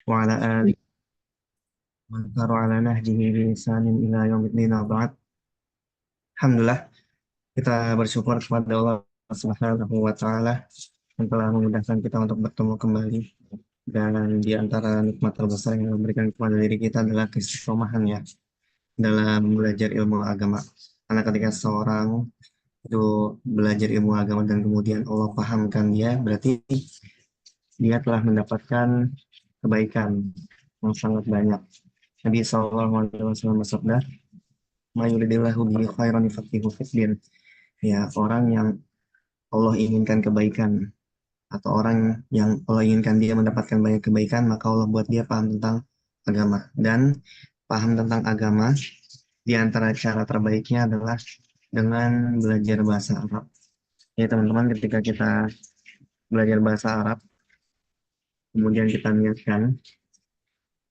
وعلى آله ومن سار على نهجه بإحسان إلى يوم الدين وبعد. Alhamdulillah, kita bersyukur kepada Allah Subhanahu wa Ta'ala yang telah memudahkan kita untuk bertemu kembali. Dan di antara nikmat terbesar yang diberikan kepada diri kita adalah keistiqomahan ya dalam belajar ilmu agama. Karena ketika seorang itu belajar ilmu agama dan kemudian Allah pahamkan dia, berarti dia telah mendapatkan kebaikan yang sangat banyak. Nabi SAW bersabda, "Mayuridillahu bihi khairan yufaqihu fiddin." Ya, orang yang Allah inginkan kebaikan atau orang yang Allah inginkan dia mendapatkan banyak kebaikan, maka Allah buat dia paham tentang agama. Dan paham tentang agama di antara cara terbaiknya adalah dengan belajar bahasa Arab. Ya, teman-teman, ketika kita belajar bahasa Arab, kemudian kita niatkan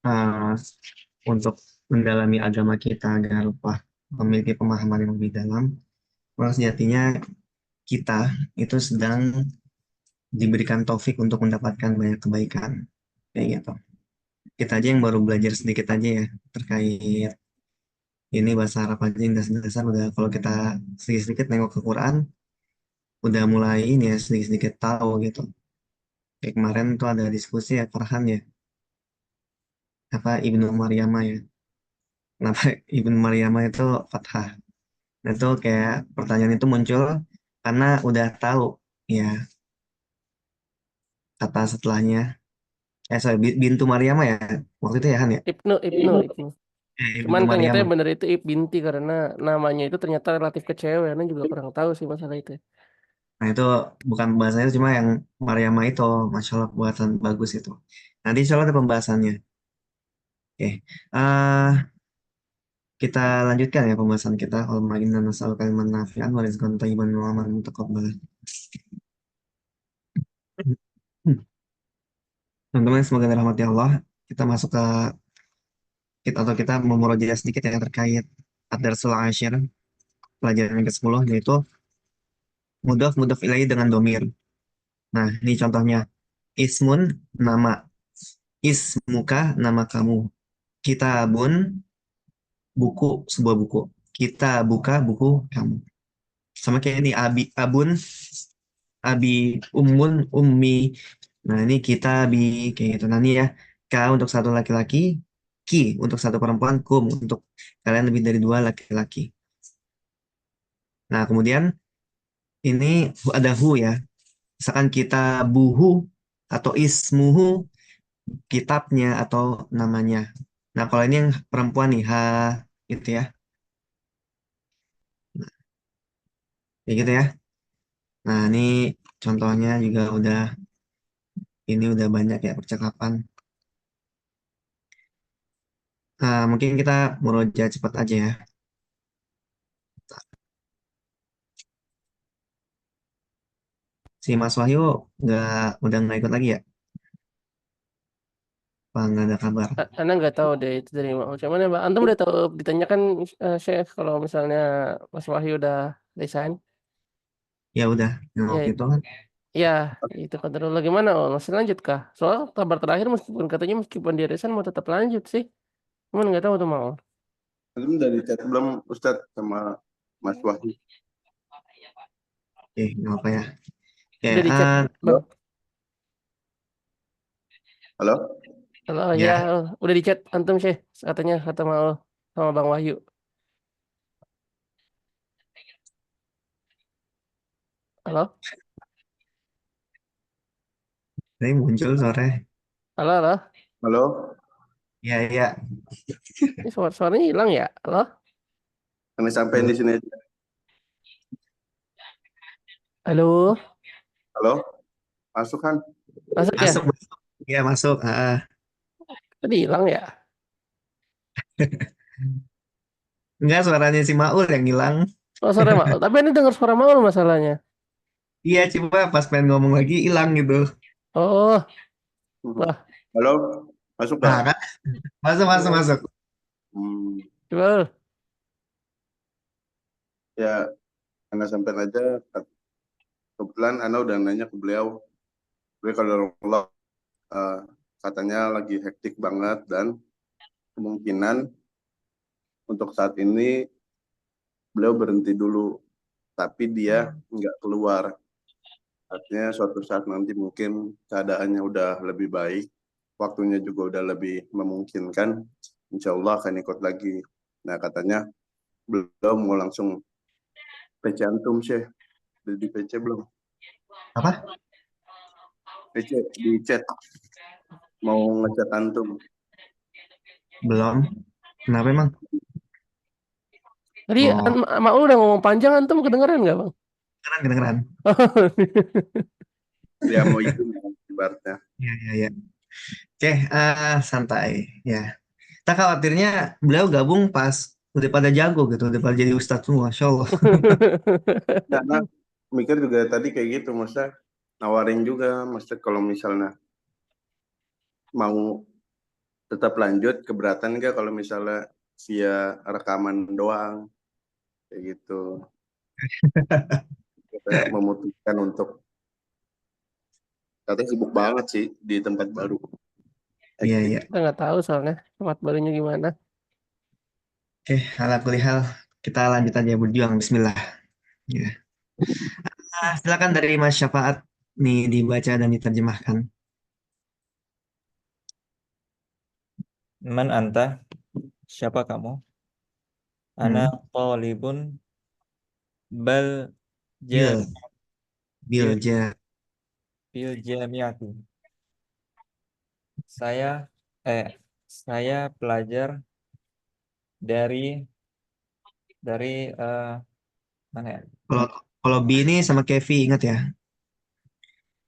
uh, untuk mendalami agama kita agar memiliki pemahaman yang lebih dalam, maka sejatinya kita itu sedang diberikan taufik untuk mendapatkan banyak kebaikan. Kayak gitu. Kita aja yang baru belajar sedikit aja ya terkait ini bahasa Arab aja yang dasar-dasar udah kalau kita sedikit-sedikit nengok ke Quran udah mulai ini ya sedikit-sedikit tahu gitu. Kayak kemarin tuh ada diskusi ya Farhan ya apa Ibnu Maryama ya. Kenapa Ibnu Maryama itu fathah? Nah itu kayak pertanyaan itu muncul karena udah tahu ya kata setelahnya. Sorry, Bintu Maryama ya waktu itu ya Han ya. Ibnu. Ibnu Cuman kan nyatanya Maryama. bener itu binti karena namanya itu ternyata relatif ke cewek. Ana juga kurang tahu sih masalah itu. Nah itu bukan pembahasannya cuma yang Maryama itu, masya Allah buatan bagus itu. Nanti insya Allah ada pembahasannya. Oke, kita lanjutkan ya pembahasan kita. Al-Ma'inna nas'al kaliman nafi'an wa rizqan thayyiban wa amalan mutaqabbalan. Teman-teman semoga dirahmati Allah. Kita masuk ke kita memurojaah sedikit yang terkait ad-darsul asyir, pelajaran yang ke-10 yaitu mudhaf ilaih dengan domir. Nah, ini contohnya. Ismun nama, ismuka nama kamu. Kitabun buku, sebuah buku. Kita buka buku kamu. Sama kayak ini abun, abi, ummun, ummi. Nah, ini kita kayak gitu. Nah, ini ya. K untuk satu laki-laki, ki untuk satu perempuan, kum untuk kalian lebih dari dua laki-laki. Nah, kemudian ini ada hu ya. Misalkan kita buhu atau ismuhu, kitabnya atau namanya. Nah, kalau ini yang perempuan nih, ha, gitu ya. Kayak gitu ya. Nah, ini contohnya juga udah banyak ya percakapan. Nah, mungkin kita murojaah cepat aja ya. Si Mas Wahyu nggak udah nggak ikut lagi ya? Apa nggak ada kabar? Ana nggak tahu deh itu dari mana. Cuman ya, Mbak, antum udah tahu ditanyakan Syekh kalau misalnya Mas Wahyu udah resign. Ya udah, yang Ya, waktu itu kan. ya itu kata dulu gimana? Oh, masih lanjut kah? Soal kabar terakhir meskipun dia resign mau tetap lanjut sih. Cuman nggak tahu tuh mau. Belum dari chat belum Ustadz sama Mas Wahyu. Nggak apa ya. Oke, Udah di chat, Halo? Bang. Halo? Halo, ya, ya, udah di chat antum sih katanya kata mau sama Bang Wahyu. Halo, tadi muncul sore. halo. Halo? Ya, ya. Ini suaranya hilang ya? Halo, Kami sampai di sini aja. halo, Halo? Masuk kan? masuk ya? Masuk, masuk. Ya, masuk. Tadi hilang ya? Enggak, suaranya si Maul yang hilang. Oh, suara Maul. Tapi ini dengar suara Maul masalahnya. Iya, coba pas pengen ngomong lagi hilang gitu. Oh, wah, Halo? Masuk Nah, gak? kan? Masuk, masuk, masuk. Hmm, coba. ya, Anda sampaikan aja. Kebetulan Anda udah nanya ke beliau. Beliau kalau Allah katanya lagi hektik banget dan kemungkinan untuk saat ini beliau berhenti dulu, tapi dia nggak keluar. Artinya suatu saat nanti mungkin keadaannya udah lebih baik, waktunya juga udah lebih memungkinkan, insya Allah akan ikut lagi. Nah katanya beliau mau langsung PC antum Syekh, udah di PC belum? Apa? PC di chat, mau ngechat antum. Belum. Kenapa emang? Tadi Oh, Maul udah ngomong panjang, antum kedengeran nggak bang? kedengeran. Dia mau itu ibaratnya. Iya, iya, iya. Oke, santai. Ya. Kita khawatirnya beliau gabung pas udah pada jago gitu, udah pada jadi ustadz semua, Masya Allah. Karena mikir juga tadi kayak gitu, maksudnya nawarin juga, maksudnya kalau misalnya mau tetap lanjut, keberatan nggak kalau misalnya via rekaman doang, kayak gitu. Kita memutuskan untuk, katanya sibuk banget sih di tempat baru. Iya, Hektik. iya. Kita nggak tahu soalnya tempat barunya gimana. Oke, ala kulli hal, kita lanjut aja berjuang. Bismillah. Ya. Silakan dari Mas Syafaat nih dibaca dan diterjemahkan. Man anta? Siapa kamu? Ana Hmm. talibun bal jam Bil, bil bil, ja. bil jamiati. Saya eh saya pelajar dari dari mana ya? Kalau kalau B ini sama Kevi ingat ya.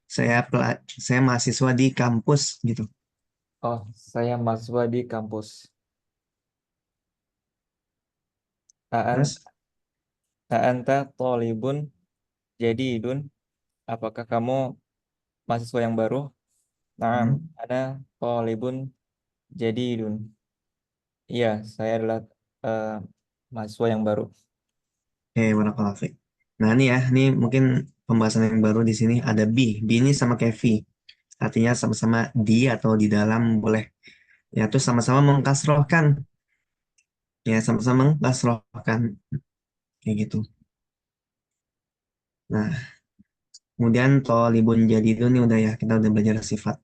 Saya mahasiswa di kampus gitu. Oh, saya mahasiswa di kampus. Aan Terus, Aanta talibun jadidun. Apakah kamu mahasiswa yang baru? Naam, hmm. ana talibun jadidun. Iya, saya adalah eh, mahasiswa yang baru. Barakallahu fiik. Nah ini ya, ini mungkin pembahasan yang baru di sini ada B. B ini sama Kevi. Artinya sama-sama di atau di dalam boleh. Ya, terus sama-sama mengkasrohkan. Ya, sama-sama mengkasrohkan. Kayak gitu. Nah, kemudian tolibun jadi itu nih udah ya, kita udah belajar sifat.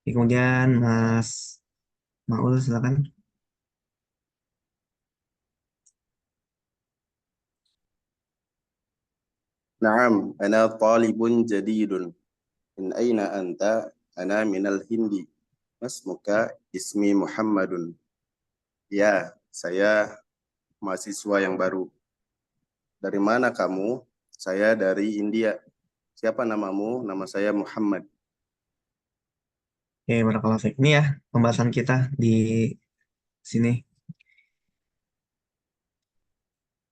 Kemudian Mas Maul silakan. Naam, ana talibun jadidun. Min aina anta? Ana minal Hindi. Masmuka? Ismi Muhammadun. Ya, saya mahasiswa yang baru. Dari mana kamu? Saya dari India. Siapa namamu? Nama saya Muhammad. Barakallahu fiik. Ini ya pembahasan kita di sini.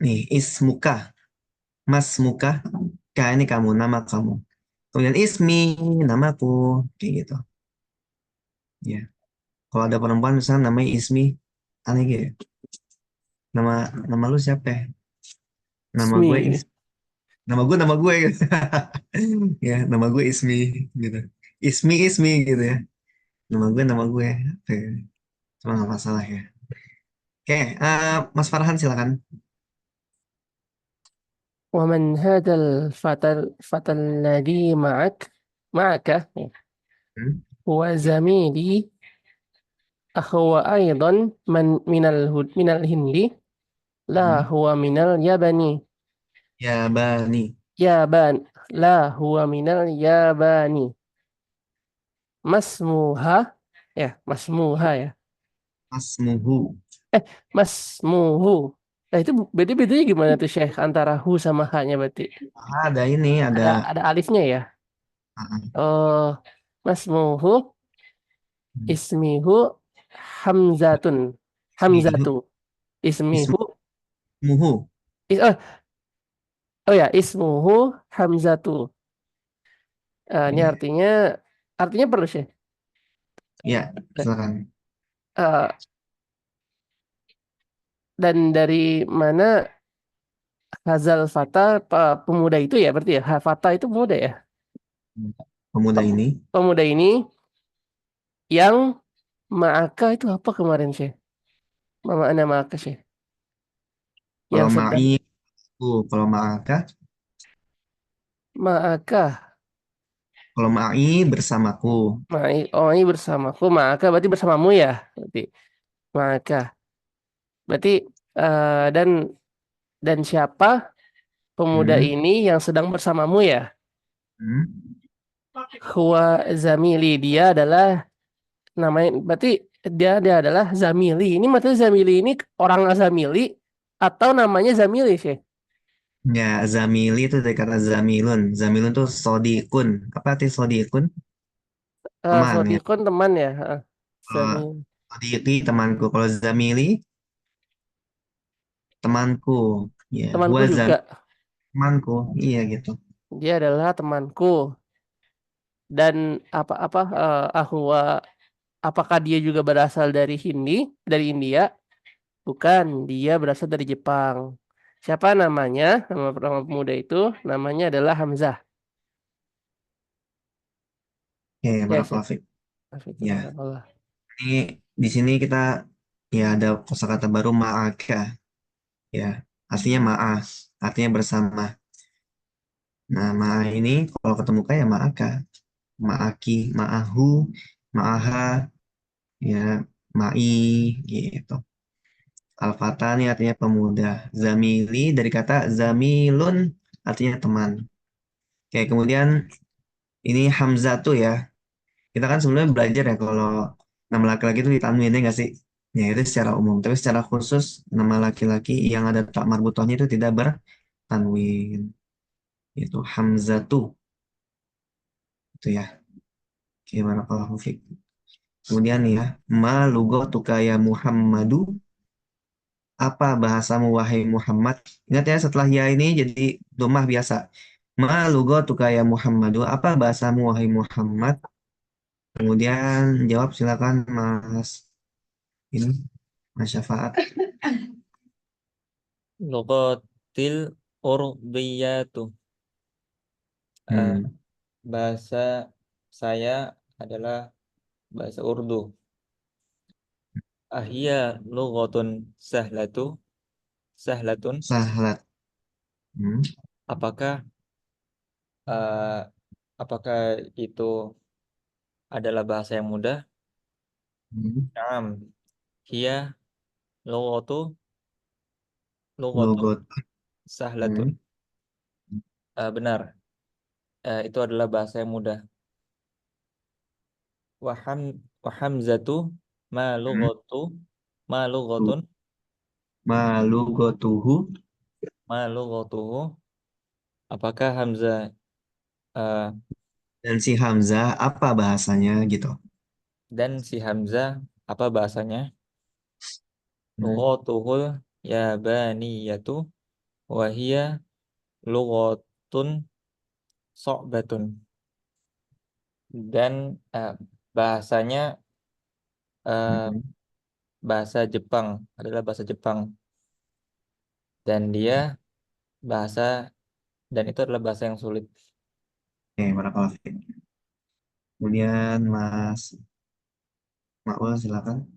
Nih, ismuka, mas muka, ka ini kamu, nama kamu. Kemudian ismi, namaku, kayak gitu. Ya, kalau ada perempuan misalnya namanya ismi, aneh gitu. Nama nama lu siapa ya? Nama gue Ismi. nama gue gitu. Ya, nama gue ismi gitu. Ismi gitu ya. Nama gue. Oke, cuma nggak masalah ya. Oke, Mas Farhan silakan. ومن هذا الفتى الذي معك Hmm? هو زميلي هو أيضا من الهند لا Hmm? هو من اليابان Ya, Bani. يابان لا هو من اليابان مسموها مسموها Asmuhu. مسموه itu beda-bedanya gimana tuh Syekh antara hu sama ha-nya berarti Ada ini, ada ada alifnya ya. ah, Oh, masmuhu ismihu hamzatun ismihu, hamzatu ismihu ismuhu. oh, oh ya ismuhu hamzatu. Ini Ya, artinya perlu sih. ya, silakan. Eh, dan dari mana Hazal Fata pemuda itu ya berarti ya Fata itu pemuda ya. Pemuda Pem- ini, Pemuda ini Yang ma'aka itu apa kemarin sih? Mama ana ma'aka sih. Kalau Yang sedang ma'i, kalau ma'aka, ma'aka. kalau ma'i bersamaku. Oh, ini bersamaku. Ma'aka berarti bersamamu ya. Berarti ma'aka. Berarti dan siapa pemuda Hmm. ini yang sedang bersamamu ya? Hmm. Huwa Zamili. Dia adalah namanya berarti dia adalah Zamili. Ini maksudnya Zamili ini orang Zamili atau namanya Zamili sih? Ya, zamili itu dari kata zamilun. Zamilun tuh sodikun. Apa arti sodikun? Teman ya. Sodikon teman ya. Kalau Zamil sodiki temanku. Kalau zamili temanku. Ya, temanku gua juga. temanku. Iya gitu. Dia adalah temanku dan apa-apa ahwa apakah dia juga berasal dari dari India? Bukan, dia berasal dari Jepang. Siapa namanya? Nama pemuda itu namanya adalah Hamzah. Oke, Ya, sih. barakallahu fiik. Ya, Allah. ini di sini kita ya ada kosakata baru ma'aka. Ya, artinya maaf, artinya bersama. Nah, ma'a ini kalau ketemu kayak ma'aka, ma'aki, ma'ahu, ma'aha, ya, ma'i, gitu. Al-fata ini artinya pemuda. Zamili dari kata zamilun artinya teman. Oke, kemudian ini Hamzah tuh ya. Kita kan sebenarnya belajar ya kalau nama laki-laki itu ditanwin ya nggak sih? Ya itu secara umum. Tapi secara khusus nama laki-laki yang ada tak marbutohnya itu tidak bertanwin. Itu Hamzah tuh. Itu ya. Oke, barakallahu fiik. Kemudian nih ya. Ma lugatuka ya Muhammadu. Apa bahasamu wahai Muhammad? Ingat ya setelah ya ini jadi domah biasa. Ma lugatuka ya Muhammadu. Apa bahasamu wahai Muhammad? Kemudian jawab silakan Mas ini Mas Syafaat. Lugatil urdiyatu. Eh, Hmm. bahasa saya adalah bahasa Urdu. Ahia lughatun sahlatun. Sahlat. Hmm. Apakah eh, apakah itu adalah bahasa yang mudah? Hmm. Naam. Hiya lughatu lughatun Logot. sahlatun. Hmm. Benar. Itu adalah bahasa yang mudah. Waham wahamzatu ma Hmm. lughatu ma Tuh. lughatun Malugotuhu. ma lughatuhu. Apakah Hamzah eh, Dan si Hamzah apa bahasanya gitu. dan si Hamzah apa bahasanya? Hmm. Lughatuhul yabaniyatu wa hiya lughatun so'batun. Dan bahasanya eh, Hmm. bahasa Jepang, adalah bahasa Jepang, dan dia bahasa dan itu adalah bahasa yang sulit. Oke, barakallahu fiik. Kemudian Mas Maul silakan.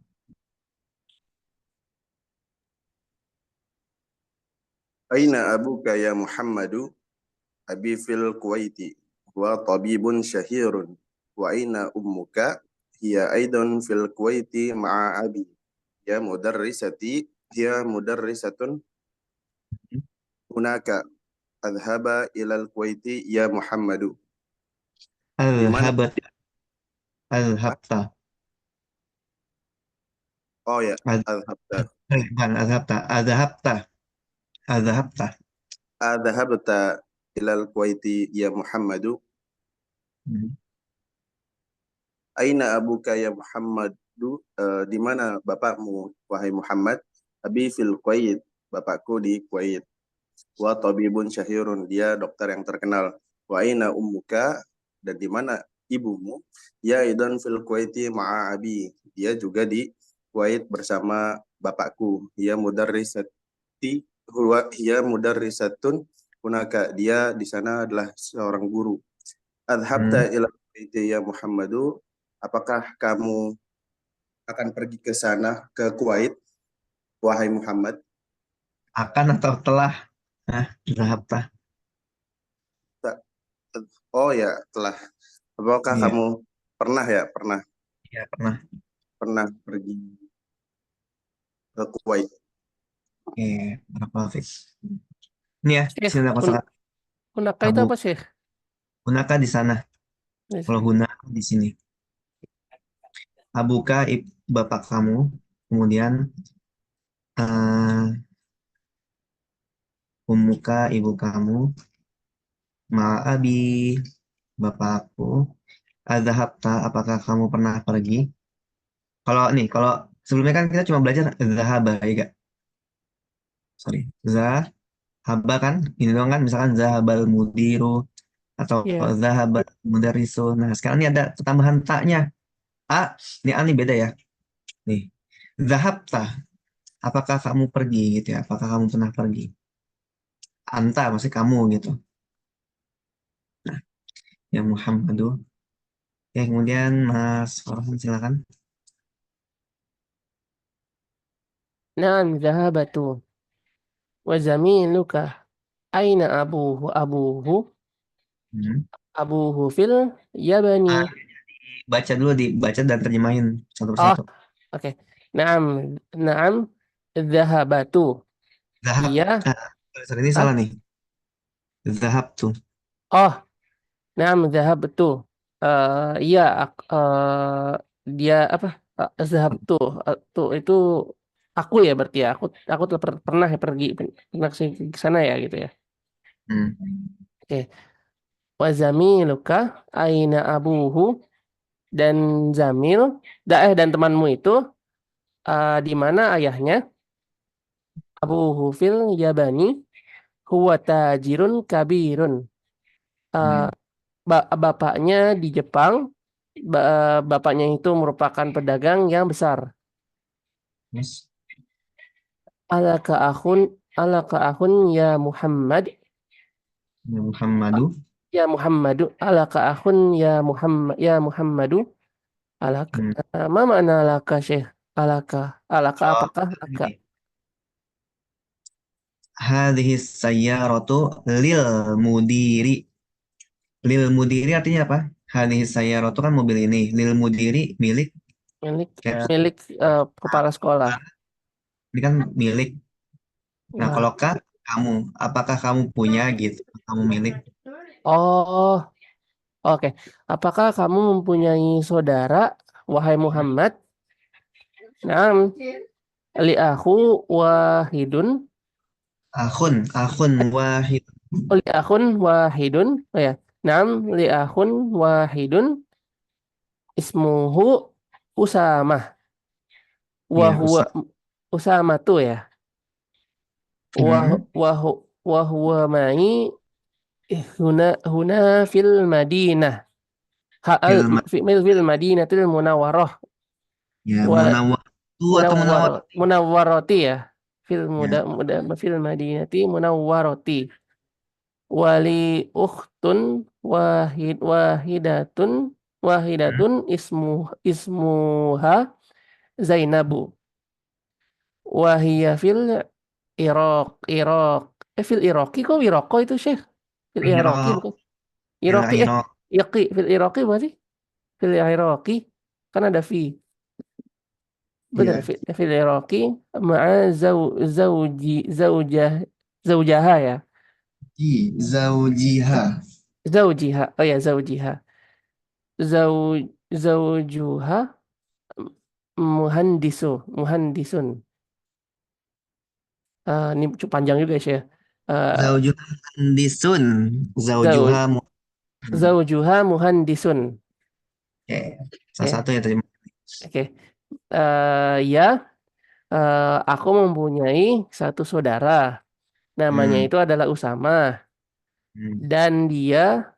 Aina abuka ya Muhammadu? Abi fil Kuwaiti. Wa tabibun syahirun. Wa aina ummuka? Hiya aidan fil Kuwaiti ma'a abi. Ya mudarrisati. Hiya mudarrisatun. Hunaka. Adhaba ilal Kuwaiti ya Muhammadu. Di mana? Al-habat. Apa? Al-habta. Oh ya, Al adhabta. bukan al-habta. Al-habta. Al-habta. Adhabta ilal Kuwaiti ya Muhammadu. Hmm. Aina abuka ya Muhammadu? Di mana bapakmu wahai Muhammad? Abi fil Kuwait. Bapakku di Kuwait. Wa tabibun syahirun. Dia dokter yang terkenal. Wa aina ummuka? Dan di mana ibumu? Ya idan fil Kuwaiti ma'a abi. Dia juga di Kuwait bersama bapakku. Hiya mudarrisatun hunaka. Dia di sana adalah seorang guru. Hmm. Adhabta ila Kuwaiti ya Muhammadu. apakah kamu akan pergi ke sana, ke Kuwait, wahai Muhammad? Akan atau telah? Zahabta. Ta- Oh ya, telah. Apakah Iya, kamu pernah iya pernah. pernah pergi ke Kuwait? Oke, barakallahu fiik. Ini ya, di Syekh, sini ada kosakata hunaka itu abu. apa Syekh? Hunaka di sana. Kalau huna di sini. Abuka bapak kamu. Kemudian eh umuka ibu kamu. Ma'abi bapakku. Adzahabta, apakah kamu pernah pergi? Kalau sebelumnya kan kita cuma belajar zahaba, ya gak? Sorry. Zahaba kan, ini doang kan, misalkan zahabal mudiru, atau Ya, zahabal mudarisu. Nah, sekarang ini ada tambahan taknya. Ini A nih beda ya. Nih, zahabta, apakah kamu pergi gitu ya? Apakah kamu pernah pergi? Anta, maksudnya kamu gitu. Nah, ya Muhammadu. Ya, kemudian Mas Farhan silakan. na'am zahabatu wa zamiluka aina Hmm. abuhu fil yabani. Ah, baca dulu, dibaca dan terjemahin satu Oh, persatu. oke. Na'am, na'am zahabatu. Zahab, Iya, sorry, ini salah ah, nih. Zahab tuh. oh, na'am zahabtu. Iya, dia apa? Zahabtu. Tuh itu aku ya berarti ya. Aku telah pernah ya pernah ke sana ya gitu ya. Hmm. Oke. Wa zamiluka aina abuhu, dan Zamil dan temanmu itu di mana ayahnya? Abuhu fil Yabani huwa tajirun kabirun. Eh, Hmm. bapaknya di Jepang, bapaknya itu merupakan pedagang yang besar. Yes. Alaka akhun, alaka akhun ya Muhammad, Ya Muhammadu. ya Muhammadu, alaka akhun ya Muhammadu, alaka. Hmm. Ma makna alaka Syekh? Alaka, alaka Oh, apakah alaka? ini. Hadhihi sayyaratu lil mudiri. Lil mudiri artinya apa? Hadhihi sayyaratu kan mobil ini. Lil mudiri milik Milik kayak milik kepala sekolah. ini kan milik. Nah, Wah. kalau kamu, apakah kamu punya gitu? Kamu milik? Oh, oke. Apakah kamu mempunyai saudara, wahai Muhammad? Naam, li aku wahidun, Akhun wahid. li akhun wahidun. Oh ya. Naam, li akhun wahidun ismuhu Usamah. Wa Ya, huwa usah. Usamah tuh ya. Wa Hmm. wa wa huwa mai huna fil Madinah. Hal Fil fil Madinatil Munawwarah. ya Wa munawwatu atau munawwarati. Munawwarati ya. Ya. Fil Madinati Munawwarati. Wali ukhtun wahidatun Hmm. ismuha Zainabu. Wahia fil Iraq. Fil Iraqi kok Iraqo itu Syekh? Fil Iraqi Iraq, bukan? il Iraqi Iraq. Fil Iraqi bukan sih? Fil Iraqi kan ada fi. Benar, Ya. fil Iraqi ma'a zaujah zaujaha ya. Zaujiha. Zaujiha. Oh ya, zaujiha. Zaujuha muhandisun. Ini cukup panjang juga sih ya. Eh, Zaujuha muhandisun. Zaujuha zau, hmm. zaujuha muhandisun. Oke. Salah Oke, satu ya tadi. oke. Ya, aku mempunyai satu saudara. Namanya Hmm. itu adalah Usama. Hmm. Dan dia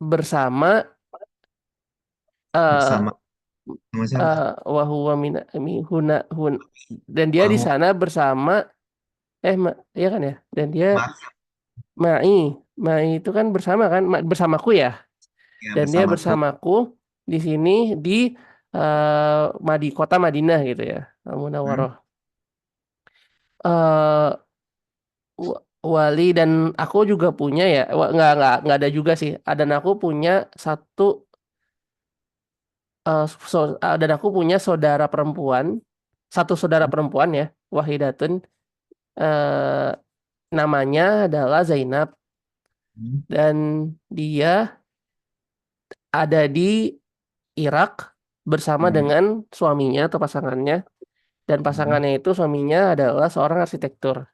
bersama eh Bersama sama siapa? wahuwa huna dan dia di Wahwa sana bersama ya kan ya, dan dia ma- mai mai itu kan bersama kan, bersamaku ya, ya dan dia bersamaku. bersamaku di sini di kota Madinah gitu ya, Al-Munawwarah. Eh, Wali dan aku juga punya ya, nggak ada juga sih. Dan aku punya satu dan aku punya saudara perempuan, satu saudara perempuan ya, Wahidatun. eh Namanya adalah Zainab Hmm. dan dia ada di Irak bersama Hmm. dengan suaminya atau pasangannya, dan Hmm. pasangannya itu suaminya adalah seorang arsitektur.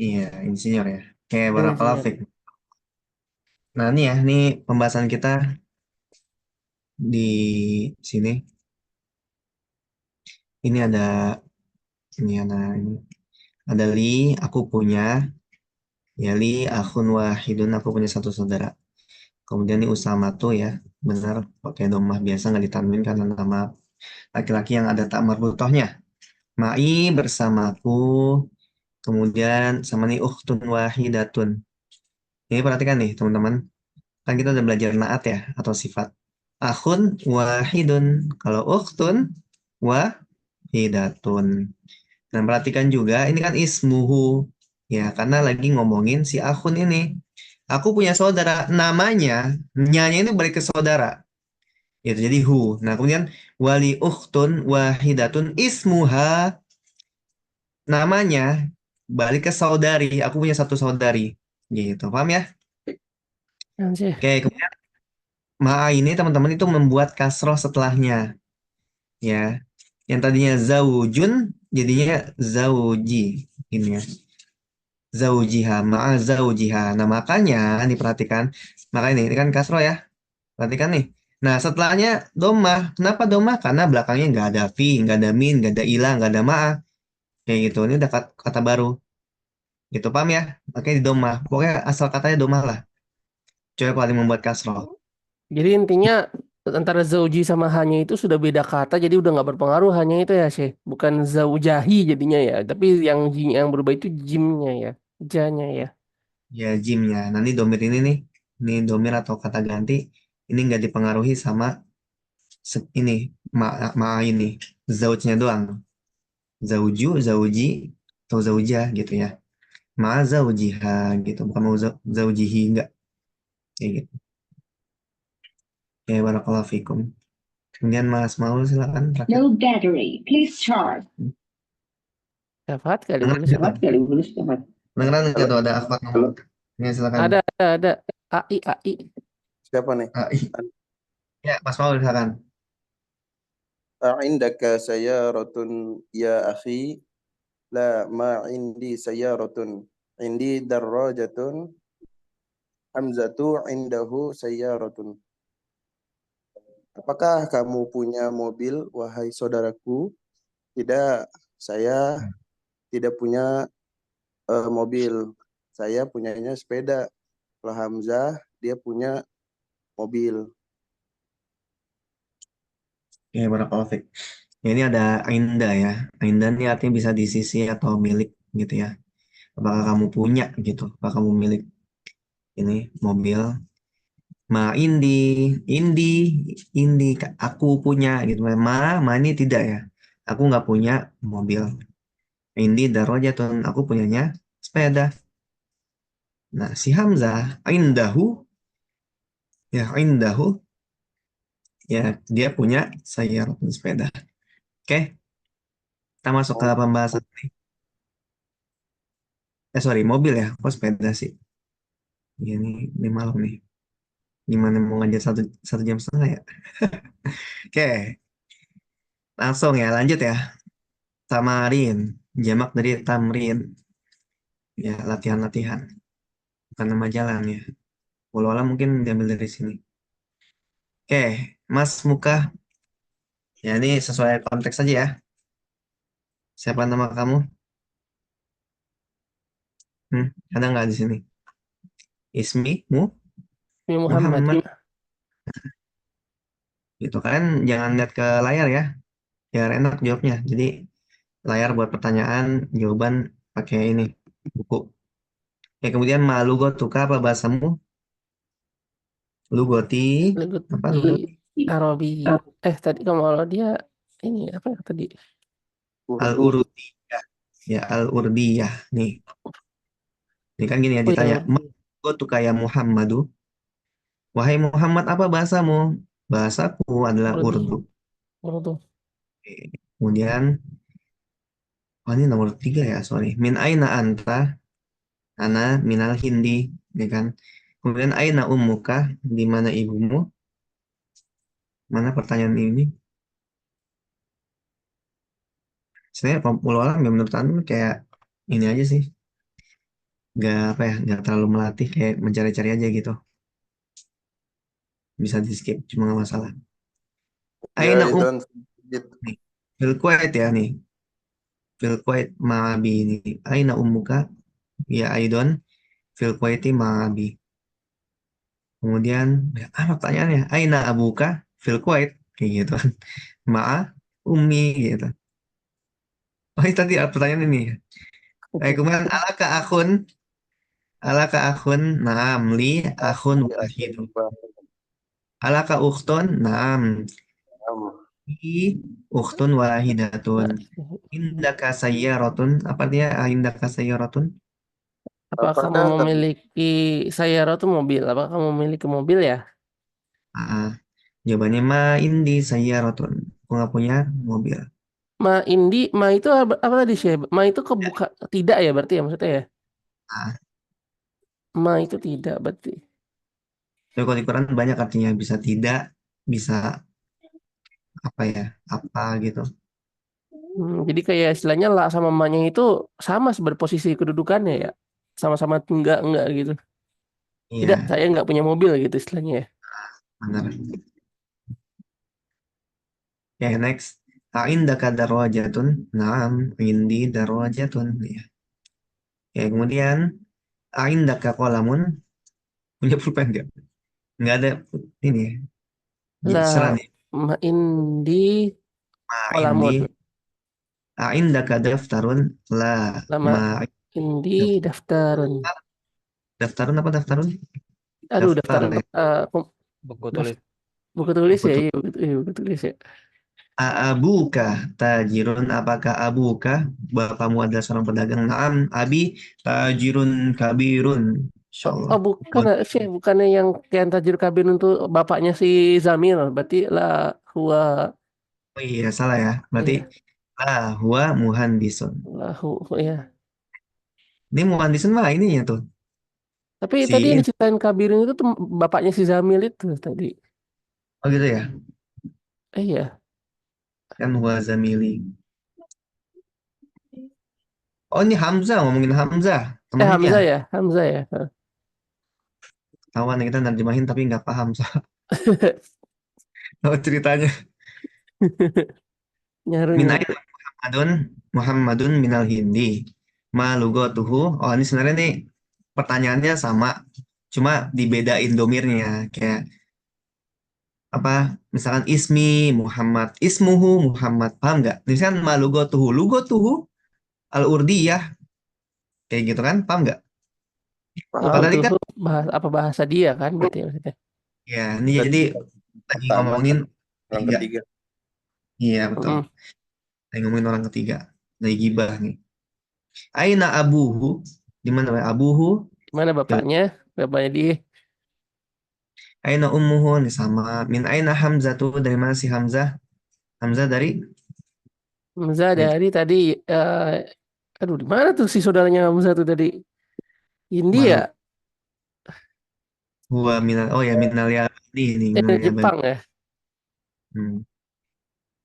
Iya, insinyur ya. Kayak barakallahu Insinyur. fiik. Nah, ini ya, ini pembahasan kita di sini. Ini ada li, aku punya, ya li akhun wahidun, aku punya satu saudara. Kemudian ini Usama tuh ya, benar pakai domah biasa nggak ditanwin karena nama laki-laki yang ada tak marbutohnya. Ma'i bersamaku, kemudian sama nih ukhtun wahidatun. Ini perhatikan nih teman-teman, kan kita udah belajar naat ya atau sifat. Akhun wahidun, kalau ukhtun wahidatun. Dan perhatikan juga ini kan ismuhu ya karena lagi ngomongin si akhun ini. Aku punya saudara namanya, nyanya ini balik ke saudara. Itu jadi hu. Nah, kemudian wali ukhtun wahidatun ismuha namanya balik ke saudari. Aku punya satu saudari. Gitu. Paham ya? Anjir. Oke, kemudian ma'a ini teman-teman itu membuat kasroh setelahnya ya. Yang tadinya zaujun jadinya zauji ini ya. Zaujiha ma'a zaujiha. Nah, makanya diperhatikan. Makanya ini kan kasroh ya. Perhatikan nih. Nah, setelahnya domah. Kenapa domah? Karena belakangnya nggak ada fi, nggak ada min, nggak ada ilah, nggak ada ma'a. Kayak gitu. Ini udah kata baru. Gitu, paham ya? Makanya di domah. Pokoknya asal katanya domah lah. Coba paling membuat kasroh. Jadi intinya antara zauji sama hanya itu sudah beda kata, jadi udah nggak berpengaruh hanya itu ya, Syekh. Bukan zaujahi jadinya ya, tapi yang berubah itu jimnya ya, janya ya. Ya, jimnya. Nanti domir ini nih. Ini domir atau kata ganti. Ini nggak dipengaruhi sama ini. Ma'a ini. Zaujnya doang. Zauju, zauji, atau zaujah gitu ya. Ma'a zaujiha gitu. Bukan mau zaujihi, nggak. Kayak gitu. Ya, barakallahu fikum. Kemudian Mas Maul silakan terakhir. No battery. Please charge. Dapat kali Dengar boleh nggak Syekh. tuh? Dengeran nggak Halo, tuh ada akhwat halo. ngomong? Ya silakan. Ada. AI. Siapa nih? Ya, Mas Maul silakan. A'indaka sayyaratun ya akhi? La ma indi sayyaratun. Indi darrajatun. Hamzatu indahu sayyaratun. Apakah kamu punya mobil, wahai saudaraku? Tidak, saya tidak punya mobil. Saya punyanya sepeda. Kalau Hamzah, dia punya mobil. Ya, barakallahu fik. Ya, ini ada ainda ya. Ainda ini artinya bisa di sisi atau milik gitu ya. Apakah kamu punya gitu? Apakah kamu milik ini mobil? Indi, indi, indi, aku punya gitu. Ma ini tidak ya. Aku nggak punya mobil. Indi darajatun, aku punyanya sepeda. Nah, si Hamzah, indahu, ya indahu, ya dia punya sayyaratun sepeda. Oke, kita masuk ke pembahasan. Sorry, mobil ya. Kok sepeda sih? Ya, ini malam nih. Gimana mau ngajar satu jam setengah ya? Oke, langsung ya. Lanjut ya. Tamarin. Jamak dari tamrin. Ya, latihan-latihan. Bukan nama jalan ya. Walau mungkin diambil dari sini. Oke, Mas Muka. Ya, ini sesuai konteks saja ya. Siapa nama kamu? Ada nggak di sini? Ismimu Ini Muhammad. Muhammad. Gitu kan. Jangan lihat ke layar ya. Biar enak jawabnya. Jadi, layar buat pertanyaan, jawaban pakai ini, buku. Ya, kemudian malu gotuka apa bahasamu? Lugoti apa? Luguti Arabi. Tadi kalau dia ini apa ya tadi? Urdu. Al-Urdiyah. Ya, Al-Urdiyah. Nih, ini kan gini ya Oh ya, ditanya. Ma tu kayak Muhammadu. Wahai Muhammad, apa bahasamu? Bahasaku adalah Urdu. Urdu. Urdu. Oke. Kemudian, oh ini nomor 3 ya, sorry. Min aina anta? Ana minal Hindi. Ya kan? Kemudian aina ummuka? Di mana ibumu? Mana pertanyaan ini? Sebenarnya Pulau Alam ya menurut Anda kayak ini aja sih. Nggak apa ya, nggak terlalu melatih kayak mencari-cari aja gitu. Bisa di skip, cuma nggak masalah. Ya Aina itu nih. Fil Kuwait ya nih. Fil Kuwait ma'abi ini. Aina ummuka? Ya Aidon. Fil Kuwaiti ma'abi. Kemudian, ya, apa pertanyaannya? Aina abuka? Fil Kuwait. Kayak gitu kan. Ma'a ummi gitu. Oh ini tadi pertanyaan ini. Kemudian alaka akun? Alaka akun? Naam li akun wahidun. Alaka ukhtun? Naam. Li ukhtun wahidatun. Indaka sayyaratun? Apa artinya indaka sayyaratun? Apakah kamu Apakah memiliki sayara tuh mobil? Apakah kamu memiliki mobil ya? Ah, jawabannya ma indi sayyaratun. Aku nggak punya mobil. Ma itu apa tadi sih? Ma itu kebuka tidak ya berarti ya maksudnya ya? Ah, Ma itu tidak berarti. tapi kalau di Quran banyak artinya bisa tidak, bisa apa ya, apa gitu. Jadi kayak istilahnya la sama ma-nya itu sama berposisi kedudukannya ya. Sama-sama enggak gitu. Tidak, Iya, saya nggak punya mobil gitu istilahnya ya. benar. Ya, next. Indaka darwajatun. Naam, indi darwajatun. Ya. Ya, kemudian indaka kolamun. Punya pulpen nggak? Nggak ada ini ya. Serah La nih. ma indi Indi. kolamun. Indaka daftarun. La. Lama Ma. indi daf- daftarun. Daftarun apa daftarun? Aduh, Daftar daftarun ya. Buku daf- tulis. buku tulis ya, Betul. iya buku tulis ya. Abuka tajirun, apakah abuka bapakmu adalah seorang pedagang? Naam abi tajirun kabirun. Insyaallah. Bukan sih, bukannya yang Tajir Kabin untuk bapaknya si Zamil, berarti lah huwa Oh iya salah ya. Berarti iya huwa muhandisun. ya. Ini muhandisun mah ininya tuh Tapi tadi yang si. diceritain Kabirin itu tuh bapaknya si Zamil itu tadi. Oh gitu ya. Iya. Kan huwa zamili. Oh ini Hamzah, ngomongin Hamzah temennya. Hamzah ya, Hamzah ya. Kawan kita nerjemahin tapi nggak paham soal ceritanya. Nyaru Min nyaru. aina Muhammadun minal Hindi. Ma lugatuhu. Oh ini sebenarnya nih pertanyaannya sama, cuma dibedain domirnya. Kayak apa? Misalkan ismi Muhammad, ismuhu Muhammad, paham nggak? Misalkan ma lugotuhu al-urdiyah, kayak gitu kan? Paham nggak? Itu Kalau tadi tuh kan, apa bahasa dia kan berarti ya maksudnya. ya ini jadi Berarti lagi pertama ngomongin orang tiga. ketiga. Iya betul. Mm-mm. Lagi ngomongin orang ketiga. Lagi gibah nih. Aina abuhu, di mana Pak? Abuhu? Gimana Fil. bapaknya? Bapaknya dia. Aina ummuhu, nih sama. Min aina Hamzah tuh, dari mana si Hamzah? Hamzah dari Hamzah dari dari tadi aduh di mana tuh si saudaranya Hamzah tuh tadi? Malu. India, Huwa minal, oh ya minal yabani ini minal yabani. Jepang ya. Hmm.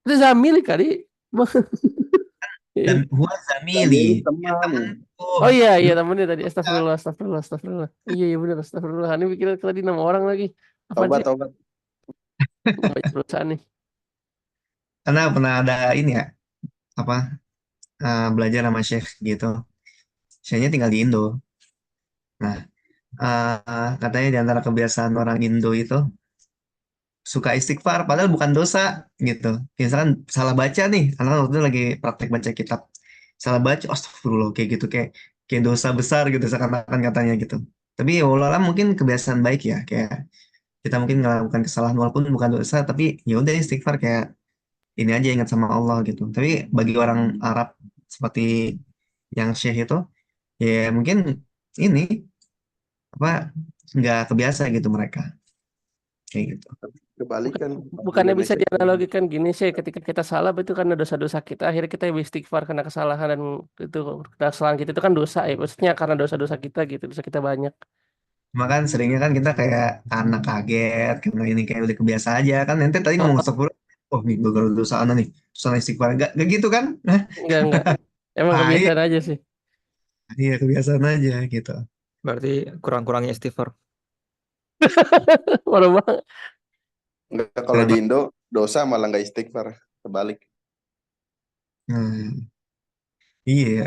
Itu Zamil kali. Dan huwa zamili, Zamil ya teman. temanku. Oh iya iya Lu temennya tadi astagfirullah. Iya iya benar astagfirullah. Ini pikir tadi nama orang lagi. Apa sih? Tobat. Banyak perusahaan nih. karena pernah ada ini ya, apa belajar sama Syekh gitu. Syekhnya tinggal di Indo. Nah, katanya di antara kebiasaan orang Indo itu suka istighfar, padahal bukan dosa gitu. Misalkan salah baca nih, anak waktu itu lagi praktek baca kitab, salah baca, astagfirullah kayak gitu, kayak kayak dosa besar gitu seakan-akan katanya gitu. Tapi ya Allah mungkin kebiasaan baik ya, kayak kita mungkin melakukan kesalahan walaupun bukan dosa, tapi ya udah istighfar kayak ini aja, ingat sama Allah gitu. Tapi bagi orang Arab seperti yang Syekh itu, ya mungkin ini apa nggak kebiasa gitu mereka kayak gitu. Kebalikan Bukannya bisa Indonesia. dianalogikan gini sih, ketika kita salah itu kan dosa-dosa kita, akhirnya kita istighfar karena kesalahan, dan itu kesalahan kita itu kan dosa ya, maksudnya karena dosa-dosa kita gitu, dosa kita banyak. Cuma kan seringnya kan kita kayak anak kaget karena ini kayak udah kebiasa aja kan. Ente tadi ngomong astagfirullah, oh nih gue gara dosa ana nih, dosa istighfar gak gitu kan? Nah, Enggak, emang iya, kebiasaan aja sih. iya kebiasaan aja gitu. Berarti kurang-kurangnya istighfar. Waduh banget. Enggak, kalau di Kenapa? Indo dosa malah nggak istighfar, kebalik. Hmm, iya ya.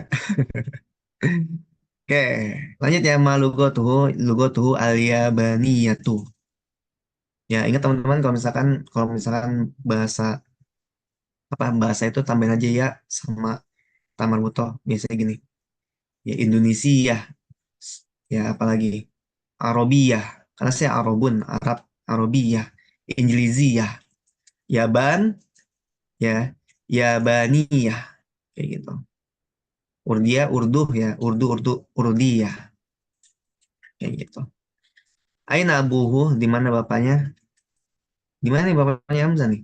Oke, lanjut ya ma lugotuhu alyabaniyatu. Ya ingat teman-teman kalau misalkan bahasa bahasa itu tambahin aja ya sama tamar butoh biasanya gini. Ya Indonesia, ya apalagi Arabiyah, karena saya Arabun, Arab, Arabiyah, Injiliziyah, Yaban, ya Yabaniyah, kayak gitu. Urdia, Urdu ya, Urdiyah, kayak gitu. Aina abuhu, di mana bapaknya? Di mana nih bapaknya Hamzah nih?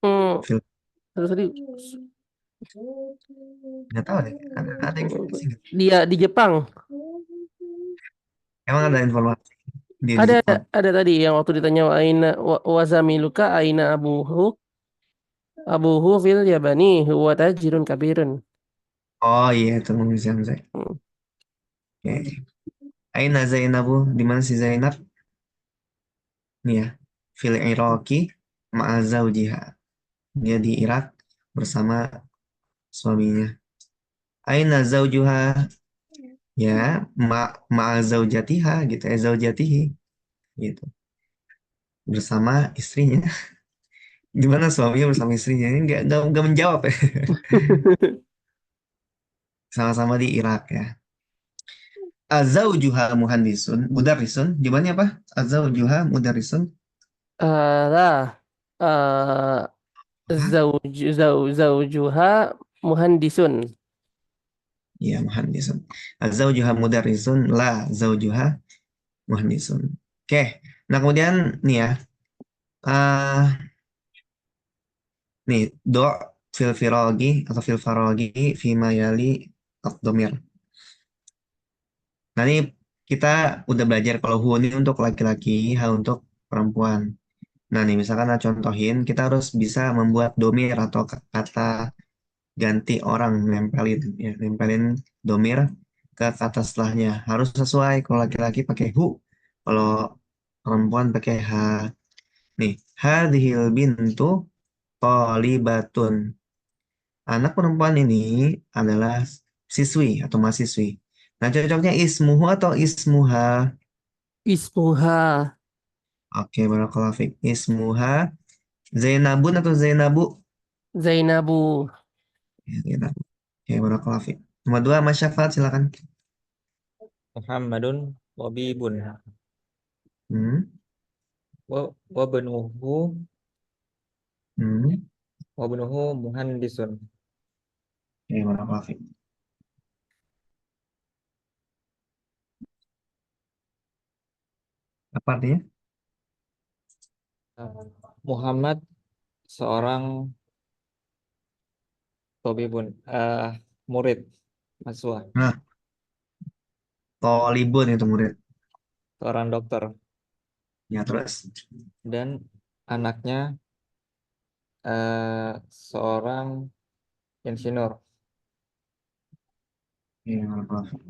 Hmm, Fil, terus tadi nggak tahu deh. Ada informasi nggak? dia di Jepang. Emang ada informasi dia di Ada Jepang? ada tadi yang waktu ditanya aina wazamiluka aina abuhu fil yabani huwa tajirun kabirun. Oh iya, itu mengisi Hamzah. Hmm. Oke. Aina Zainabu, di mana si Zainab? Nih ya, fil Iraqi ma'a zaujiha. Dia di Irak bersama suaminya. Aina zaujuha, ya ma'a zaujatiha gitu ya, zaujatihi gitu. Bersama istrinya. Gimana suaminya bersama istrinya? Ini nggak menjawab ya. Sama-sama di Irak ya. Azaujuha muhandisun, mudarrisun. Jawabannya apa? Azaujuha mudarrisun. Lah zaujuha muhandisun. Iya, muhandisun. Azaujuha mudarrisun, la zaujuha muhandisun. Oke, nah kemudian nih ya, ah nih do fil firogi atau fil farogi fi mayali domir. Nah ini kita udah belajar kalau hu ini untuk laki-laki, ha untuk perempuan. Nah nih misalkan nah, contohin, kita harus bisa membuat domir atau kata ganti orang, nempelin domir ke kata setelahnya. Harus sesuai. Kalau laki-laki pakai hu, kalau perempuan pakai ha. Nih, hadhil bintu thalibatun. Anak perempuan ini adalah siswi atau mahasiswi. Nah, cocoknya ismuhu atau ismuha. Ismuha Oke, barakallahu fiik. Ismuha Zainabun atau Zainabu. Zainabu. Ya, Zainabu. Oke, barakallahu fiik. Nomor dua, Mas Syafat, silakan. Muhammadun wabibun Hmm. wa banuhu Hmm. muhandisun. Oke, barakallahu fiik. Apa artinya? Muhammad seorang tabibun, murid mahasiswa, Nah, Tolibun itu murid. seorang dokter, Ya, terus. dan anaknya seorang insinyur. Oke, barakallahu fiik.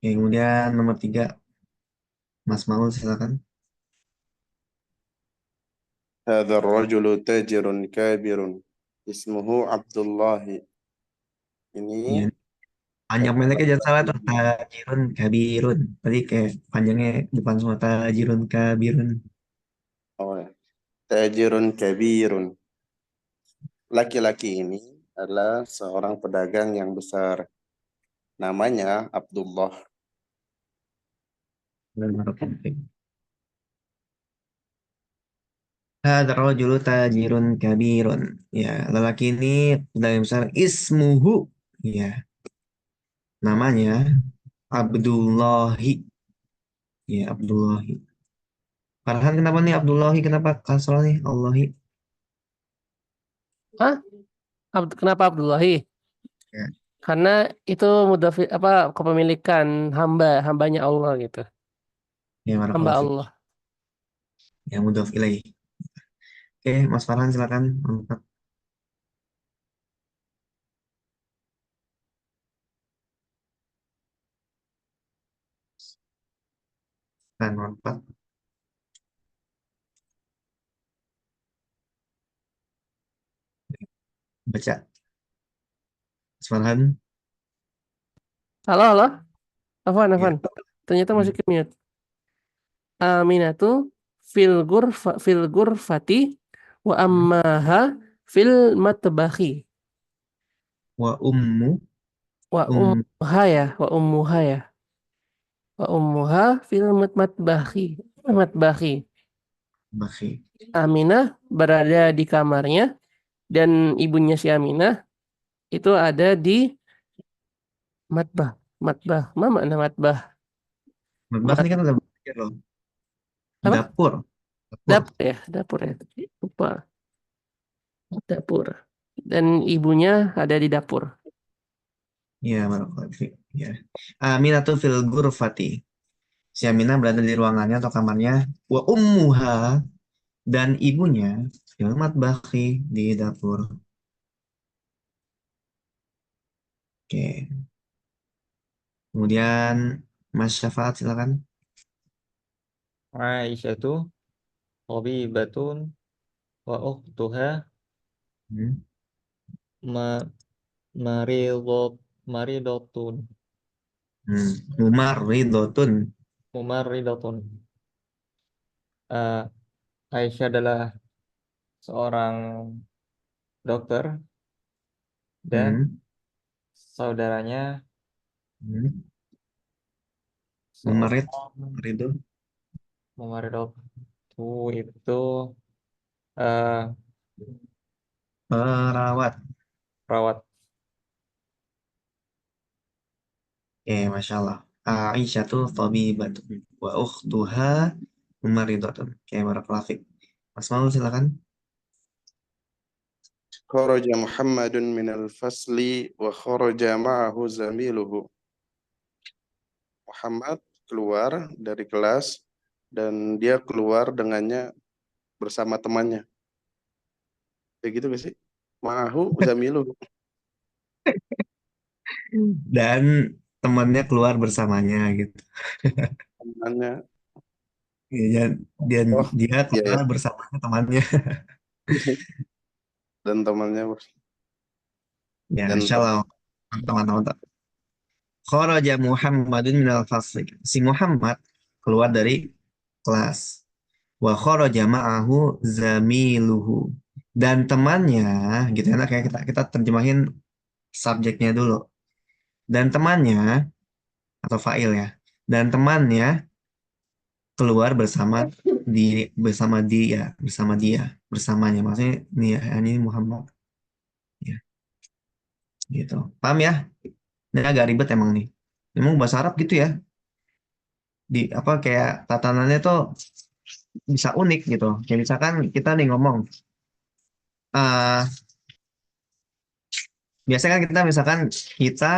Oke, kemudian nomor tiga, Mas Maul, silakan. هذا الرجل تاجر كابر اسمه عبد الله. Iya, Ini panjang pendeknya jangan salah tuh. Tajirun kabirun. Tadi kayak panjangnya depan semua tajirun kabirun. oh, ya. Tajirun kabirun. Laki-laki ini adalah seorang pedagang yang besar. Namanya Abdullah. Barakallahu fiik. Hadzal rajulu tajirun kabirun. Ya, lelaki ini dalam besar ismuhu. Ya, namanya Abdullahi. Ya, Abdullahi. Farhan kenapa nih Abdullahi? Kenapa kasroh nih Allahi? Hah? Kenapa Abdullahi? Ya, Karena itu apa kepemilikan hambanya Allah gitu. ya Hamba barakallahu fiik. Allah. Ya mudhof ilaih. Oke, Mas Farhan silakan angkat dan angkat baca. Mas Farhan. Halo, halo. Ya. Afwan. Ternyata masih Hmm. ke mute. Aminatu fil gurfati wa ammaha fil matbahi Wa ummu wa um ummuha fil matbahi. bakhi. Aminah berada di kamarnya dan ibunya si Aminah itu ada di matbah. Matbah. Mana makna matbah? Matbakh Mat ini kan udah belajar loh. apa? Dapur. Dapur. Dapur ya. Lupa. Dapur. Dan ibunya ada di dapur. Ya, barakallahu fiik. Ya. Aminatu fil ghurfati. Si Aminah berada di ruangannya atau kamarnya. Wa ummuha dan ibunya fil matbakhi di dapur. Oke. Kemudian Mas Syafaat silakan. Aisyah itu Batun wa ukhtuha Hmm. ma maridot maridotun Mumarridotun. mumarridotun. Eh, Aisyah adalah seorang dokter dan Hmm. saudaranya Hmm. Mumarid. seorang Ridho. Mumaridottu itu eh, Perawat. perawat. Oke, Masya Allah. Aisyah tuh tabibatun. Wa ukhtuha mumarridotun. Oke, barakallahu fiik. Mas Maul silakan. Kharaja Muhammadun minal fasli wa kharaja ma'ahu zamiluhu. Muhammad keluar dari kelas dan dia keluar dengannya bersama temannya. Kayak gitu gak sih? Ma'ahu zamiluhu. Dan temannya keluar bersamanya gitu. Temannya. Iya, dia Oh, dia iya ya. keluar bersama temannya. Dan temannya Ya, dan Insya teman. Allah. Mantap. Kharaja Muhammadun minal fasli. Si Muhammad keluar dari kelas. Wa kharaja ma'ahu zamiluhu. Dan temannya, gitu ya, nah, kayak kita terjemahin subjeknya dulu. Dan temannya, atau fa'il ya. Dan temannya keluar bersama dia, bersamanya. Maksudnya ini Muhammad. Ya, gitu. Paham ya? Ini agak ribet emang nih. Emang bahasa Arab gitu ya. Di apa kayak tatanannya tuh bisa unik gitu. Kayak misalkan kita nih ngomong, eh biasanya kan kita misalkan kita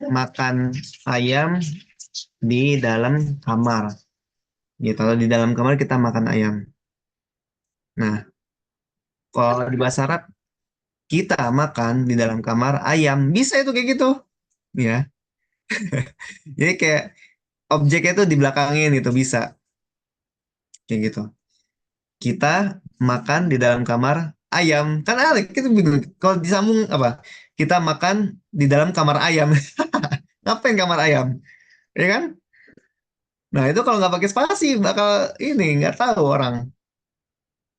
makan ayam di dalam kamar, gitu. Kalau di dalam kamar kita makan ayam. Nah, kalau di bahasa Arab kita makan di dalam kamar ayam, bisa itu kayak gitu, ya. Jadi kayak objeknya tuh di belakangin gitu bisa, kayak gitu. Kita makan di dalam kamar ayam, kan aneh, kita bingung. Kalau disambung apa? Kita makan di dalam kamar ayam. Ngapain kamar ayam? Ya kan? Nah, itu kalau nggak pakai spasi bakal ini nggak tahu orang.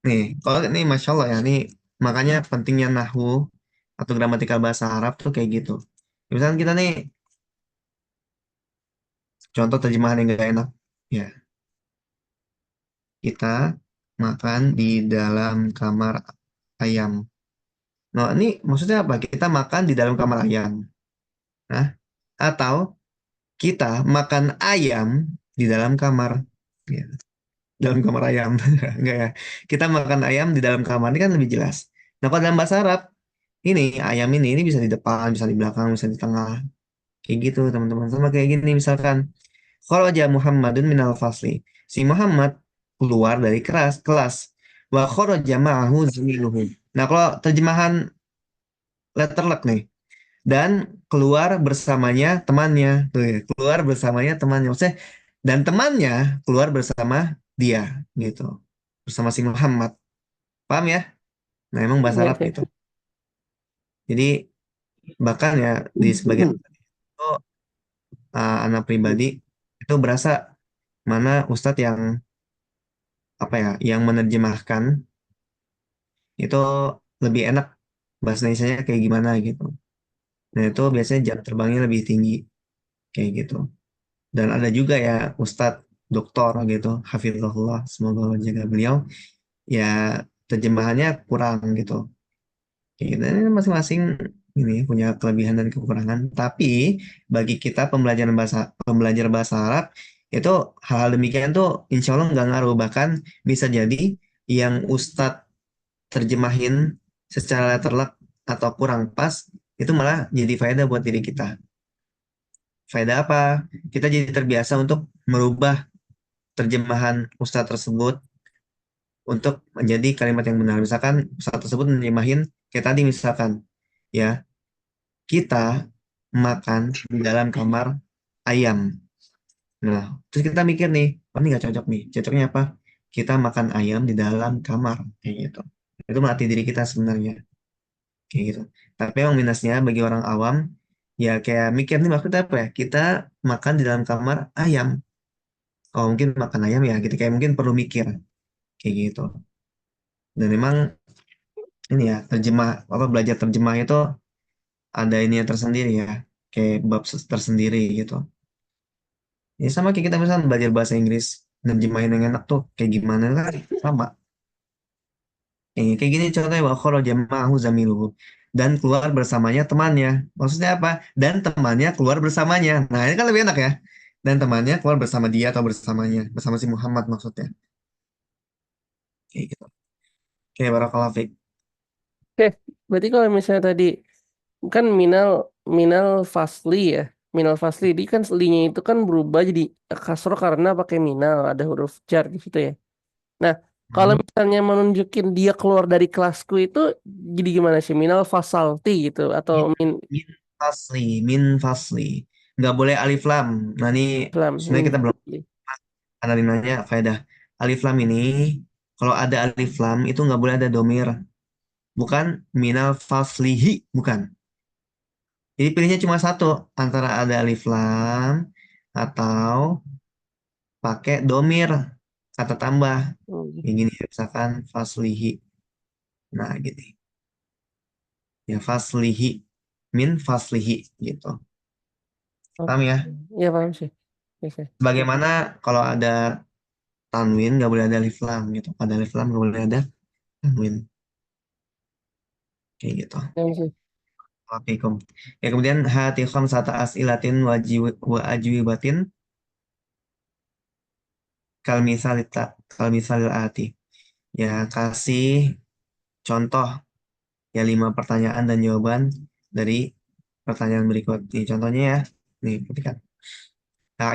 Nih, kalau ini Masya Allah ya, nih makanya pentingnya nahwu atau gramatikal bahasa Arab tuh kayak gitu. Misalnya kita nih, contoh terjemahan yang nggak enak. Ya, kita makan di dalam kamar ayam. Nah, ini maksudnya apa? Kita makan di dalam kamar ayam. Nah, atau kita makan ayam di dalam kamar. Ya, dalam kamar ayam. Enggak ya. Kita makan ayam di dalam kamar ini kan lebih jelas. Nah, kalau dalam bahasa Arab, ini ayam ini bisa di depan, bisa di belakang, bisa di tengah. Kayak gitu, teman-teman. Sama kayak gini misalkan. Kharaja Muhammadun minal fasli. Si Muhammad keluar dari kelas. Wa kharaja ma'ahu zamiluhu. Nah, kalau terjemahan letterlock nih. Dan keluar bersamanya temannya. Tuh, ya, keluar bersamanya temannya. Maksudnya, dan temannya keluar bersama dia. Gitu. Bersama si Muhammad. Paham ya? Nah, emang bahasa Iya, Arab iya. gitu. Jadi, bahkan ya di sebagian itu anak pribadi itu berasa mana Ustadz yang apa ya, yang menerjemahkan itu lebih enak bahasa Indonesianya kayak gimana gitu. Nah itu biasanya jam terbangnya lebih tinggi kayak gitu. Dan ada juga ya Ustadz Doktor gitu, Hafizahullah, semoga Allah jaga beliau, ya terjemahannya kurang gitu. Kayak gitu. Ini masing-masing ini punya kelebihan dan kekurangan. Tapi bagi kita pembelajar bahasa Arab itu hal-hal demikian tuh insya Allah nggak ngaruh. Bahkan bisa jadi yang Ustadz terjemahin secara letterlock atau kurang pas, itu malah jadi faedah buat diri kita. Faedah apa? Kita jadi terbiasa untuk merubah terjemahan ustadz tersebut untuk menjadi kalimat yang benar. Misalkan ustadz tersebut menjemahin kayak tadi misalkan, ya, kita makan di dalam kamar ayam. Nah, terus kita mikir nih, oh ini nggak cocok nih. Cocoknya apa? Kita makan ayam di dalam kamar, kayak gitu. Itu melatih diri kita sebenarnya. Kayak gitu. Tapi emang minusnya bagi orang awam, ya kayak mikir nih maksudnya apa ya? Kita makan di dalam kamar ayam. Oh mungkin makan ayam ya, gitu kayak mungkin perlu mikir kayak gitu. Dan memang ini ya terjemah apa belajar terjemah itu ada ini yang tersendiri ya, kayak bab tersendiri gitu. Ya sama kayak kita misalnya belajar bahasa Inggris, nerjemahin yang enak tuh kayak gimana kan sama. Kayak gini contohnya wa kharaja ma'ahu zamiluhu dan keluar bersamanya temannya. Maksudnya apa? Dan temannya keluar bersamanya. Nah, ini kan lebih enak ya. Dan temannya keluar bersama dia atau bersamanya, bersama si Muhammad maksudnya. Kayak gitu. Oke, barakallahu fiik. Oke, berarti kalau misalnya tadi kan minal minal fasli ya. Minal fasli ini kan linya itu kan berubah jadi kasro karena pakai minal, ada huruf jar di situ ya. Nah, kalau Hmm. misalnya menunjukin dia keluar dari kelasku itu jadi gimana sih? Minal fasalti gitu atau Min, min min fasli, min fasli. Nggak boleh alif lam. Nah, ini lam sebenarnya kita belum fasli. ada nanya faedah. Alif lam ini, kalau ada alif lam itu nggak boleh ada domir. Bukan minal faslihi, bukan. Jadi pilihnya cuma satu, antara ada alif lam atau pakai domir, kata tambah. Hmm, Kayak gini, ya, misalkan faslihi. Nah, gitu. Ya, faslihi. Min faslihi, gitu. Paham oke. ya? Ya paham sih. Oke. Bagaimana kalau ada tanwin, nggak boleh ada alif lam, gitu. Ada alif lam, nggak boleh ada tanwin. Kayak gitu. Paham sih. Waalaikum. Ya, kemudian hati khamsata as'ilatin wa ajwibatin kal misalil ati. Ya, kasih contoh ya 5 pertanyaan dan jawaban dari pertanyaan berikut. Nih contohnya ya. Nih, perhatikan.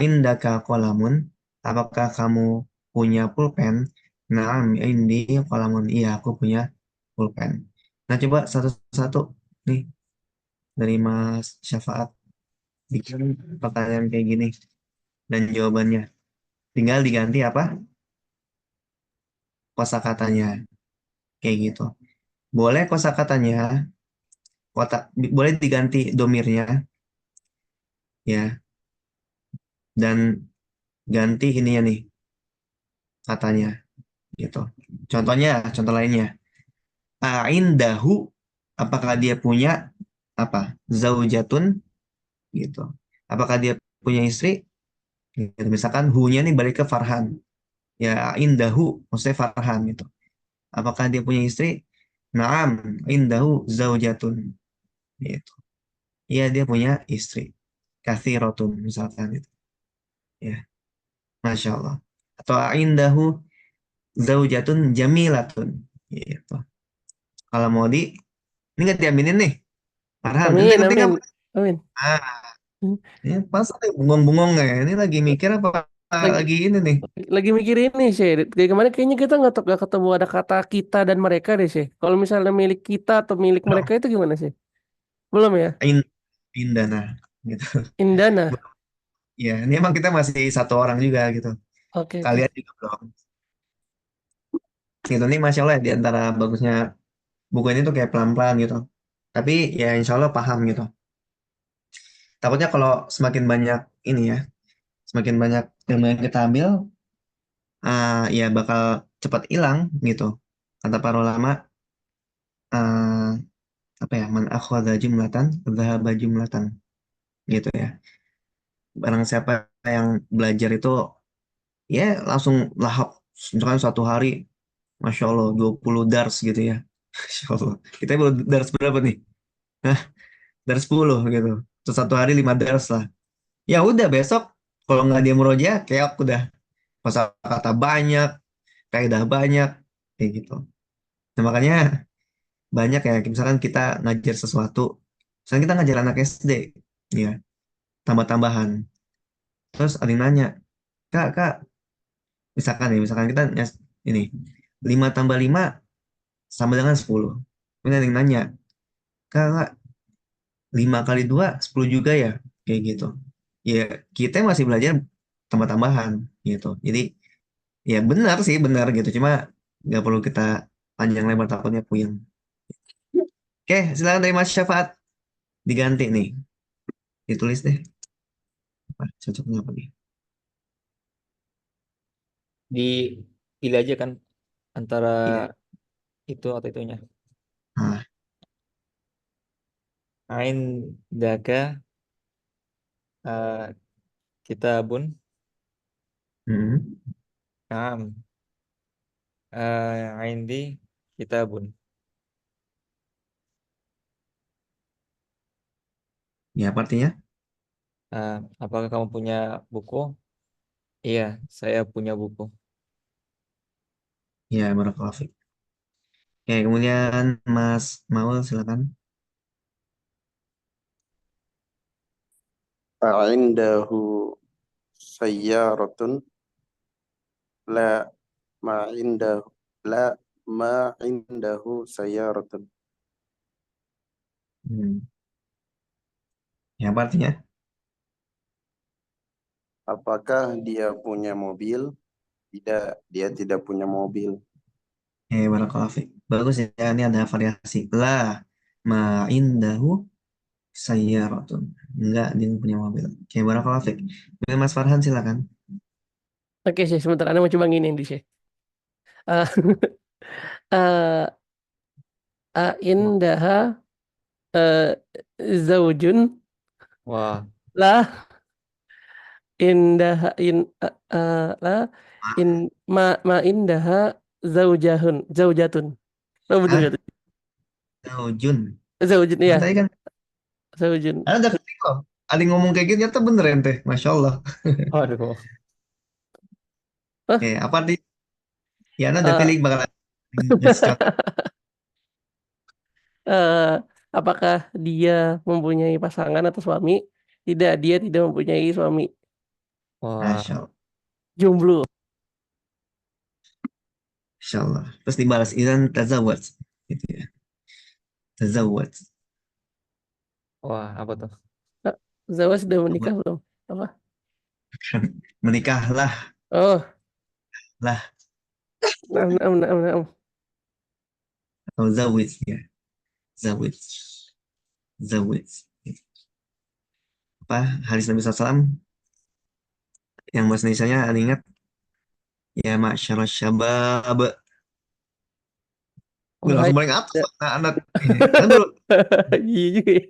Indaka kolamun. Apakah kamu punya pulpen? Naam, indi kolamun. Iya, aku punya pulpen. Nah, coba satu-satu nih dari Mas Syafaat bikin pertanyaan kayak gini dan jawabannya. Tinggal diganti apa? Kosakatanya. Kayak gitu. Boleh kosakatanya, boleh diganti domirnya ya, dan ganti ininya nih katanya gitu. Contoh lainnya. Aindahu, apakah dia punya apa? Zaujatun gitu. Apakah dia punya istri? Gitu. Misalkan hu-nya nih balik ke Farhan. Ya indahu maksudnya Farhan gitu. Apakah dia punya istri? Naam, indahu zaujatun. Gitu. Iya dia punya istri. Kathirotun misalkan itu. Ya, Masya Allah. Atau indahu zaujatun jamilatun. Gitu. Kalau mau ini nggak diaminin nih. Farhan, ini Amin, ngerti nggak? amin, amin. Ah, ini pas nih bengong-bengong ya. Ini lagi mikir apa Lagi lagi ini nih? lagi mikirin nih, Shay. Kayak kemana kayaknya kita nggak ketemu ada kata kita dan mereka deh, Shay. Kalau misalnya milik kita atau milik mereka itu gimana sih? Belum ya? In- Indana gitu. Indana. Ya, ini emang kita masih satu orang juga gitu. Oke, oke. Kalian juga belum. Gitu nih Masya Allah ya, di antara bagusnya buku ini tuh kayak pelan-pelan gitu. Tapi ya insya Allah paham gitu. Takutnya kalau semakin banyak ini ya, semakin banyak ilmu yang kita ambil, ya bakal cepat hilang gitu. Kata para ulama, ah, apa ya, man akhwadha jumlatan, dhahaba jumlatan gitu ya. Barang siapa yang belajar itu ya langsung lahap, misalkan satu hari, Masya Allah, 20 dars gitu ya. Masya Allah. Kita baru dars berapa nih? Hah? Dars 10 gitu. Terus satu hari 5 dars lah. Ya udah besok, kalau nggak dia murojaah, kayak aku udah kata banyak, kaidah banyak, kayak gitu. Nah, makanya banyak ya, misalkan kita ngajar sesuatu, misalkan kita ngajar anak SD, ya, tambah-tambahan. Terus ada yang nanya, kak, misalkan kita ini, 5 tambah 5 sama dengan 10. Kemudian ada yang nanya, kak, 5 kali 2 10 juga ya? Kayak gitu. Ya, kita masih belajar tambah-tambahan gitu. Jadi, ya benar sih, benar gitu. Cuma nggak perlu kita panjang lebar takutnya puyeng. Oke, silakan dari Mas Syafaat. Diganti nih. Ditulis deh. Apa, cocoknya apa nih? Dipilih aja kan antara Iya. itu atau itunya. Nah, Ain daga eh, kitabun. hmm. Naam. Indi kitabun. Ya, apa artinya? Apakah kamu punya buku? Iya, saya punya buku. Ya, barakallahu fiik. Oke, kemudian Mas Maul silakan. A'indahu sayyaratun la ma indahu la ma indahu sayyaratun. Hmm. Ya, apa artinya? Apakah dia punya mobil? Tidak, dia tidak punya mobil. Barakallahu fiik. Bagus ya, ini ada variasi. La ma indahu sayyaratun. Enggak, dia nggak punya mobil. Oke, barakallahu fiik. Kemudian Mas Farhan silakan. Oke, sih. Sebentar, Anda mau coba gini di sih. Uh, uh, indaha uh, zaujun Wah, lah indaha lah in ma indaha zaujatun. Oh, betul Ah, gak tuh? Zaujun. Zaujun Kan ya, tadi kan zaujun. ada ketik loh. Ada yang ngomong kayak gitu ternyata bener ente. Masya Allah. waduh. Hah? Apa arti? Ya, ada Uh, feeling bakal ngasih contoh. uh, apakah dia mempunyai pasangan atau suami? Tidak, dia tidak mempunyai suami. Wah, Masya Allah. Jomblo. Masya Allah. Terus dibalas, Izan tazawwaj. Gitu ya. Tazawwaj. wah, apa tuh? Zawa sudah menikah belum? Apa? Menikahlah. Oh, Lah. nah. Atau zawij ya. Zawij. Zawij. Apa? Hadis Nabi SAW yang bahasa Indonesia-nya ada ingat? Ya masyarakat syabab. Gue Wahai langsung paling atas anak-anak. Kan baru iya juga ya.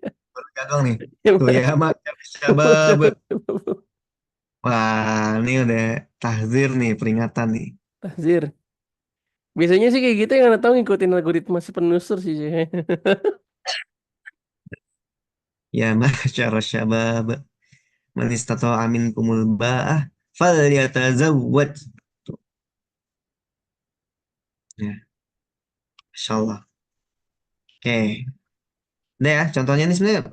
gagal nih. Yang Tuh mana? ya masyarakat syabab. Wah, ini udah tahzir nih, peringatan nih. Tahzir. Biasanya sih kayak gitu yang anak tahu ngikutin algoritma si penusur sih. Ya, masyarakat syabab. Man istata'a minkumul ba'ah falyatazawwaj. Tuh, ya, Masya Allah. Oke. Udah ya, contohnya ini sebenarnya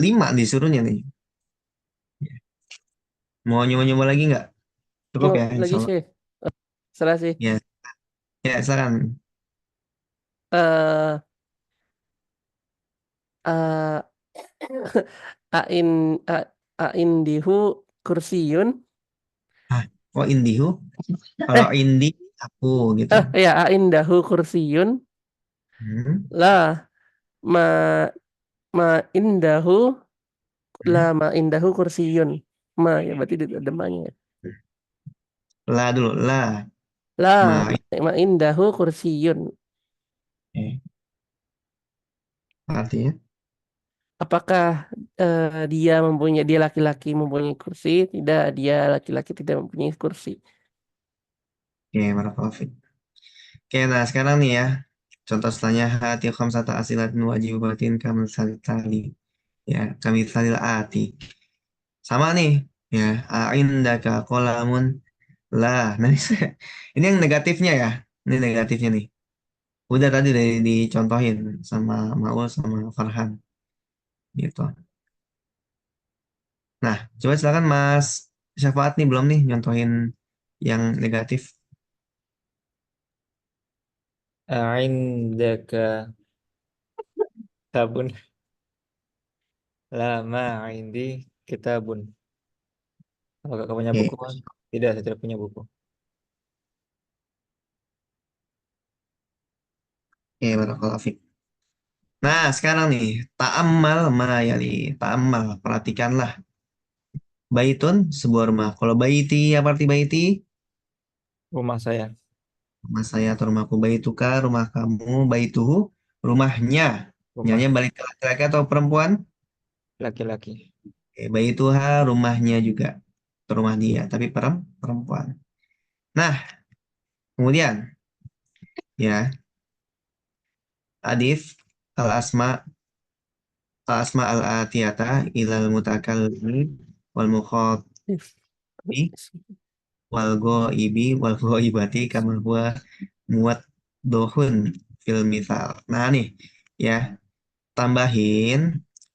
5 disuruhnya nih. Mau nyoba-nyoba lagi nggak? Cukup Mau ya, insya lagi Allah. sih. Salah sih. Ya, ya, silakan. Eh eh ain a- aindihu kursiyun. Ah, kok indihu? Kalau Eh, indi, aku gitu. ya aindahu kursiyun. Hmm, Lah ma ma indahu hmm. ma indahu kursiyun. Ma ya berarti ada ma-nya. La dulu, la. Lah Ma, ma indahu kursiyun. eh, artinya. Apakah dia laki-laki mempunyai kursi? Tidak, dia laki-laki tidak mempunyai kursi. Oke, barakallahu fiik. Oke, nah sekarang nih ya. Contoh setelahnya hati khamsata asilatin wajibatin kamisal tali. Ya, kamisalil ati. Sama nih. Ya, a'indaka qalamun lah. Nah, ini yang negatifnya ya. Ini negatifnya nih. Udah tadi dicontohin sama Maul sama Farhan gitu. Nah, coba silakan Mas Syafaat nih belum nih nyontohin yang negatif. A'indaka kitabun. Lama indi kitabun. Kalau kakak punya Oke, buku, Mas? Tidak, saya tidak punya buku. oke, barakallahu fiik. Nah, sekarang nih, ta'ammal ma yali. Ta'ammal, perhatikanlah. Baitun, sebuah rumah. Kalau baiti, apa arti baiti? Rumah saya, Rumah saya atau rumahku. Baituka, rumah kamu. Baituhu, rumahnya. rumah Nyanya balik ke laki-laki atau perempuan? laki-laki. Oke, baituha, rumahnya juga. Atau rumah dia, tapi perempuan. Nah, kemudian, ya, adif, al-asma, al-asma al-atiyata, ilal mutakallimi, wal mukhatabi, wal ghaibi, wal ghaibati, kama huwa muat dohun fil misal. Nah nih ya, tambahin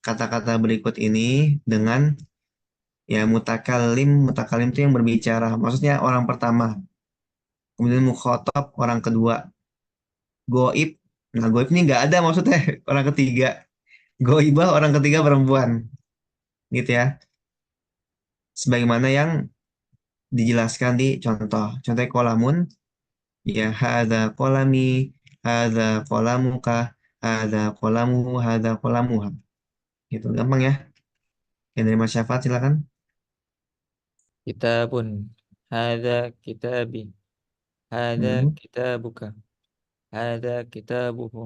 kata-kata berikut ini dengan ya mutakalim. Mutakalim itu yang berbicara. Maksudnya orang pertama. Kemudian mukhotob orang kedua. Goib. Nah goib ini nggak ada maksudnya orang ketiga. Goibah orang ketiga perempuan. Gitu ya. Sebagaimana yang dijelaskan di contoh. Contoh kolamun. Ya hadza kolami. Hadza kolamuka. Hadza kolamu. Hadza kolamuha. Gitu gampang ya. Yang dari Mas Syafat silakan. Kitabun. Hada kitabi. Hada Hmm. kitabuka. Hada kitabuhu.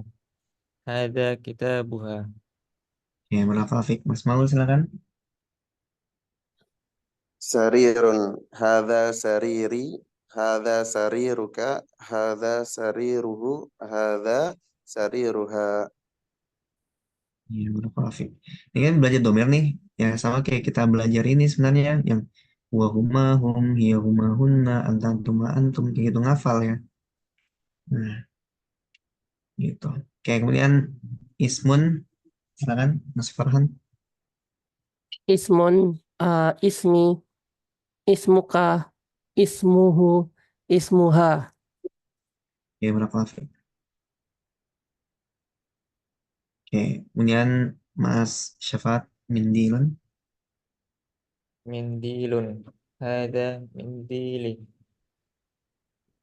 Hada kitabuha. Ya, Barakallahu fiik. Mas Maul silakan. Sarirun, hadza sariri, hadza sariruka, hadza sariruhu, hadza sariruha. Ya, Barakallahu fiik. Ini kan belajar domer nih. Ya, sama kayak kita belajar ini sebenarnya yang wa huma hum hiya huma hunna antum ma antum kayak gitu ngafal ya. Nah, gitu. Oke, kemudian ismun silakan Mas Farhan. Ismun, ismi, ismuka, ismuhu, ismuha. Ya, Barakallahu fiik. Oke, kemudian Mas Syafat Mindilun. Mindilun. Hada mindili.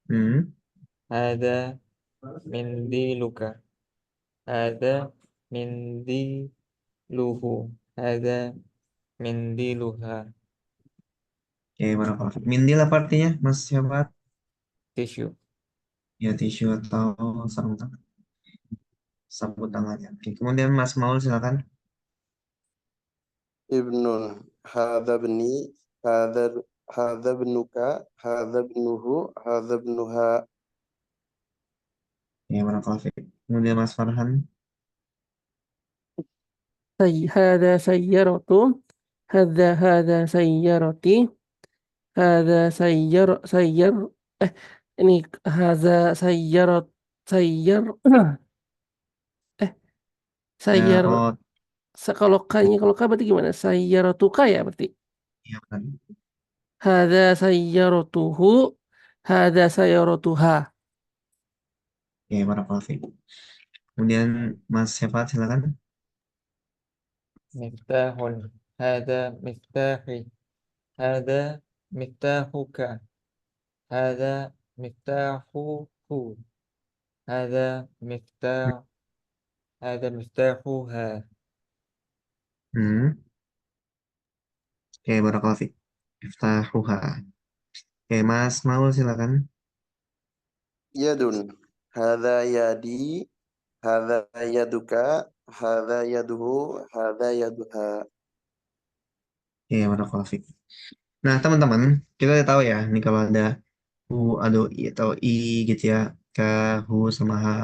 Hmm. Hada mindiluka. Hada mindiluhu. Hada mindiluha. Oke, Barakallahu fiik. Mindil apa artinya Mas Syafat? Tisu. Ya, tisu atau sarung tangan. Sapu tangannya. Oke, kemudian Mas Maul silakan. Ibnun, hadza bni, hadza hadza ibnuka, hadza ibnuhu, hadza ibnuha. Ya, barakallahu fiik. Kemudian Mas Farhan. هذا سيارته هذا سيارتي هذا سير ini هذا سير eh Ya, sayar oh, kalau kayaknya kalau kah berarti gimana? Sayyaratuka ya berarti. iya benar. Hadza sayyaratuhu, hadza sayyaratuha. Ya, barakallahu fiik. Kemudian Mas Syafat silakan. Miftahun. Hada miftahi. Hada miftahuka. Hada miftahuhu. Hada miftah. Hada miftahuha. Hmm. Oke, barakallahu fiik. Iftahuha. Oke, Mas Maul silakan. Yadun. Hadza yadi, hadza yaduka, hadza yaduhu, hadza yaduha. Oke, barakallahu fiik. Nah, teman-teman, kita udah tahu ya, nih kalau ada hu, ada i atau i gitu ya, ka, hu sama ha.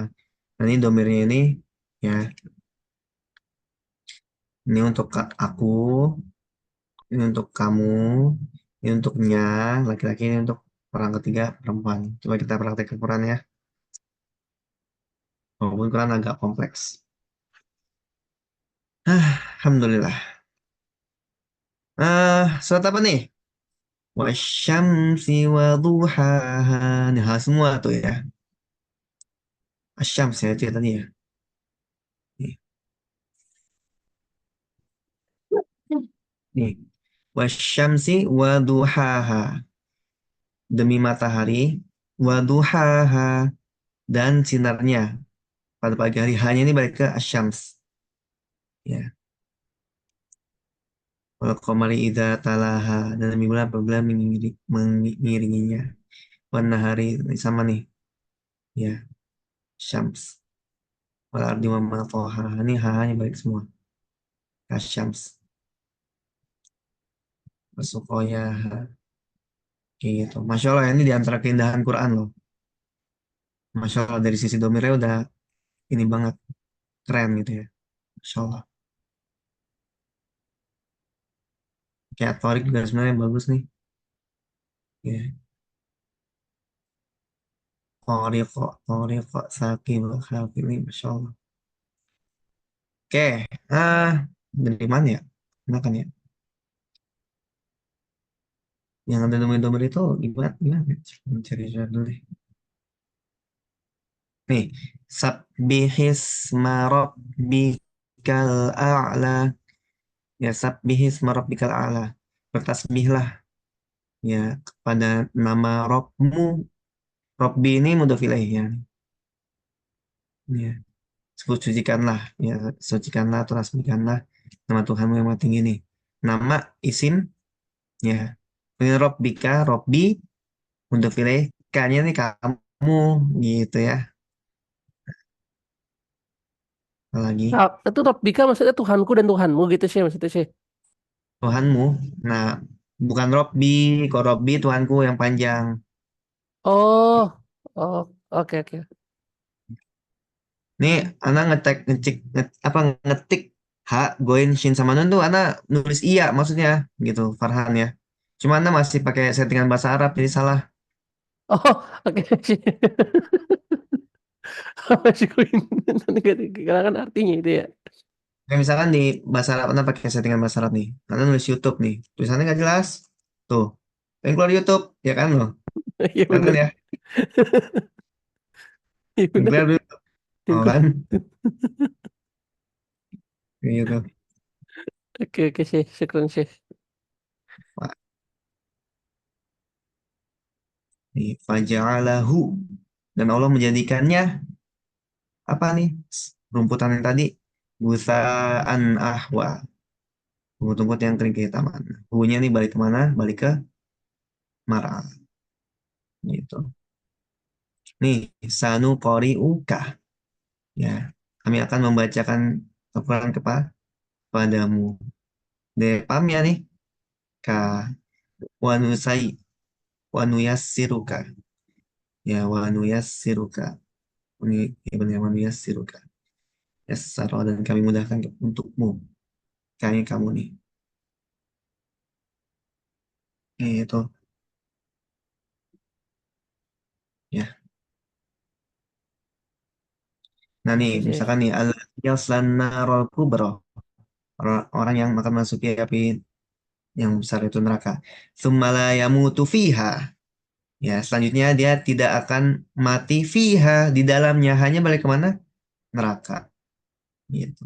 Nah, ini domirnya ini ya, ini untuk aku, ini untuk kamu, ini untuk nya, laki-laki, ini untuk orang ketiga perempuan. Coba kita praktekkan Quran ya. Walaupun Quran agak kompleks. Alhamdulillah. Surat apa nih? Wasyamsi wa duhaha. Nah, semua tuh ya. Asyams ya, itu ya tadi ya. Nih. Nih. Wasyamsi wa duhaha. Demi matahari. Wa duhaha. Dan sinarnya. Pada pagi hari. Hanya ini balik ke asyams. Ya. Wal qamari idza talaha. Dan demi bulan apabila mengiringinya. Wan nahari. Sama nih. Ya. Syams. Wal ardi wa ma taha. Ini hanya balik semua. Asyams. Wasuqoya. Gitu. Masya Allah, ini di antara keindahan Quran loh. Masya Allah, dari sisi domirnya udah ini banget, keren gitu ya. Masya Allah. Kayak Torik juga sebenarnya bagus nih. Ya. Toriko, Sakib, Khalif ini Masya Allah. Oke, dari mana ya? Makan ya. Yang ada domir-domir itu gimana? Gimana? Cari dulu deh. Nih, Sabbihisma Rabbikal A'la. Ya, Sabbihisma Rabbikal A'la. Bertasbihlah ya kepada nama Robmu. Robbi ini mudhof ilaih ya. Ya, sucikanlah ya, sucikanlah atau tasbihkanlah nama Tuhanmu yang maha tinggi ini. Nama isim ya. Ini Robbika, Robbi mudhof ilaih. K-nya nih kamu gitu ya. Lagi Nah, itu Rabbika maksudnya Tuhanku dan Tuhanmu gitu sih maksudnya sih. Tuhanmu. Nah, bukan Robbi, kok Robbi Tuhanku yang panjang. Oh, oh, oke oke. Nih, anak apa ngetik H, Goin, Shin sama Nun tuh anak nulis iya maksudnya gitu, Farhan ya. Cuma anak masih pakai settingan bahasa Arab jadi salah. Oh, oke sih. Masih kuin nanti kehilangan artinya itu ya. Kayak misalkan di bahasa Arab anak pakai settingan bahasa Arab nih. Anak nulis YouTube nih. Tulisannya nggak jelas. Tuh. Pengen keluar YouTube, ya kan loh. Iya Kan benar. ya. Iya Pengen benar. keluar dulu. Oh Tinggal. kan. Kayak gitu. Oke oke sih, syukran sih. Wah, nih, faja'alahu. Dan Allah menjadikannya apa nih? Rumputan yang tadi. Gusaan ahwa. Rumput-rumput yang kering kehitaman. Hunya nih balik kemana? Balik ke Mar'a. Gitu. Nih, sanu uka. Ya, kami akan membacakan Al-Quran kepadamu. Pam ya nih. Ka. wa nusai wa nuyassiruka. Ya, wa nuyassiruka. Ini ya benar, wa nuyassiruka. Yassara, dan kami mudahkan untukmu. Kamu nih. Itu ya. Nah nih, Oke, Syekh. misalkan nih al yaslan narul kubra. Orang yang akan masuki api yang besar itu neraka. Tsumma yamutu fiha. Ya, selanjutnya dia tidak akan mati fiha di dalamnya, hanya balik kemana? Neraka. Gitu.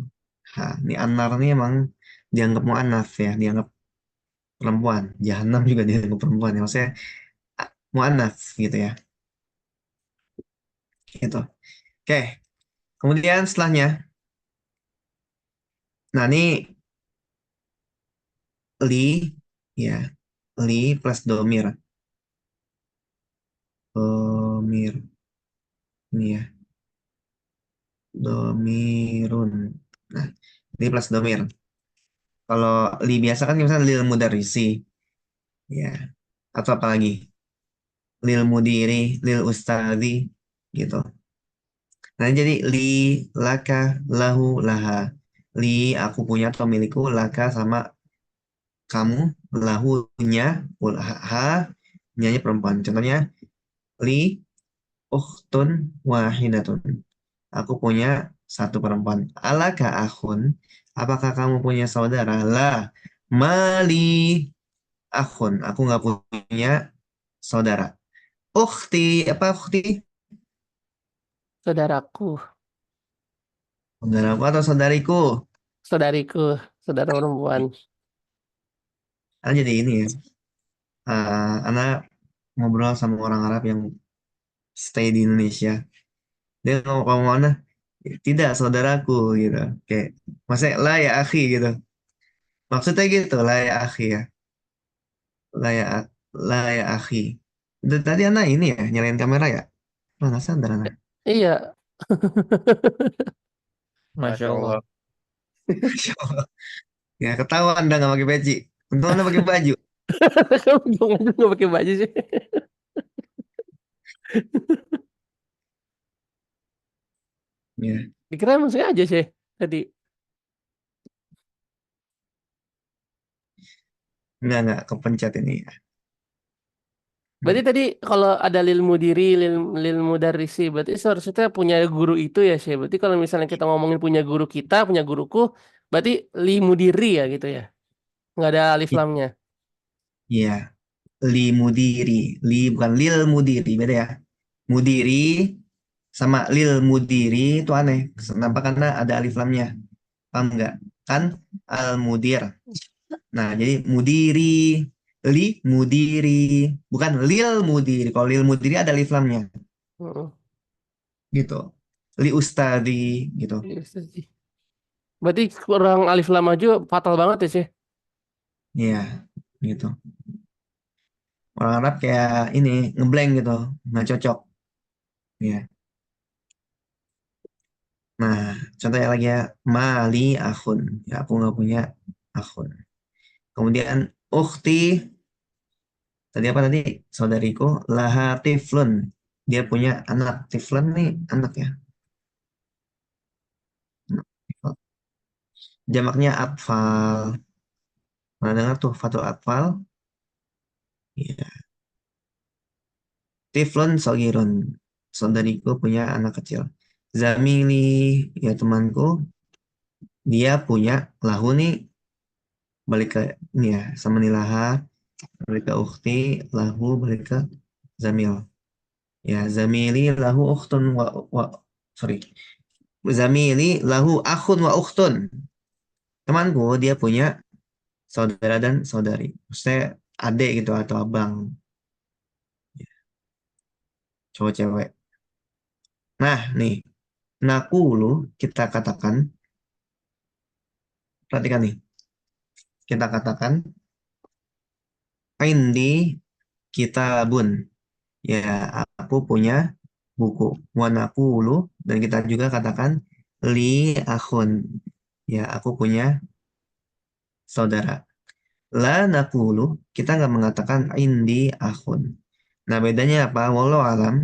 Ini An-Nar ini emang dianggap mu'annats ya, dianggap perempuan. Jahanam juga dianggap perempuan ya, maksudnya mu'annats gitu ya. Gitu. Oke, kemudian setelahnya, nah ini li ya, li plus domir. Domir ini ya, domirun. Nah, li plus domir. Kalau li biasa kan misalnya lil mudarrisi ya, atau apa lagi? Lil mudiri, lil ustadi gitu. Nah, jadi li, laka, lahu, laha. Li, aku punya atau milikku, laka sama kamu, lahunya, ha, nyanya perempuan. Contohnya, li, ukhtun, wahidatun. Aku punya satu perempuan. Alaka akhun, apakah kamu punya saudara? La, mali, akhun. Aku nggak punya saudara. Ukhti, apa ukhti? Saudaraku, Saudaraku atau saudariku? saudariku, saudara perempuan. Jadi ini ya. Anak ngobrol sama orang Arab yang stay di Indonesia. Dia ngomong kamu mana? Tidak, saudaraku gitu. Kayak, maksudnya lah ya akhi gitu. Maksudnya gitu, lah ya akhi ya. Lah ya, lah ya akhi. Tadi anak ini ya, nyalain kamera ya. Mana sadar anak. Iya, Masya Masya Allah. Allah. Masya Allah. Ya ketahuan anda nggak pakai peci. Untung anda pakai baju. kamu nggak pakai baju sih. Ya, Dikira emang sengaja sih tadi. nggak kepencet ini. Berarti tadi kalau ada lil mudiri, lil mudarrisi, berarti seharusnya punya guru itu ya sih. Berarti kalau misalnya kita ngomongin punya guru kita, punya guruku, berarti li mudiri ya gitu ya. Nggak ada alif lamnya. Iya, li mudiri, li bukan lil mudiri, beda ya. Mudiri sama lil mudiri itu aneh. Kenapa? Karena ada alif lamnya. Paham nggak? Kan al mudir. Nah, jadi mudiri, li mudiri, bukan lil mudiri. Kalau lil mudiri ada alif lamnya, Heeh. gitu. Li ustadi, gitu. Iya, sih. Berarti kurang alif lam aja fatal banget ya sih. Iya, gitu. Orang Arab kayak ini ngeblank gitu, nggak cocok. Ya. Nah, contohnya lagi ya, mali akhun. Ya, aku nggak punya akhun. Kemudian ukhti, tadi apa tadi? Saudariku, laha tiflun. Dia punya anak. Tiflun nih anak ya. Anak tiflun. Jamaknya atfal. Pernah dengar tuh fatul atfal? Iya. Tiflun sogirun. Saudariku punya anak kecil. Zamili, ya temanku, dia punya lahu nih, balik ke ini ya, sama nih laha, balik ke ukhti, lahu, balik ke zamil. Ya, zamili lahu ukhtun wa sorry. Zamili lahu akhun wa ukhtun. Temanku dia punya saudara dan saudari. Maksudnya adik gitu atau abang, cowok cewek. Nah, nih, nakulu kita katakan, perhatikan nih, kita katakan indi kitabun. Ya, aku punya buku. Wa nakulu, dan kita juga katakan li akhun. Ya, aku punya saudara. La naqulu, kita nggak mengatakan indi akhun. Nah, bedanya apa? Wallahu alam,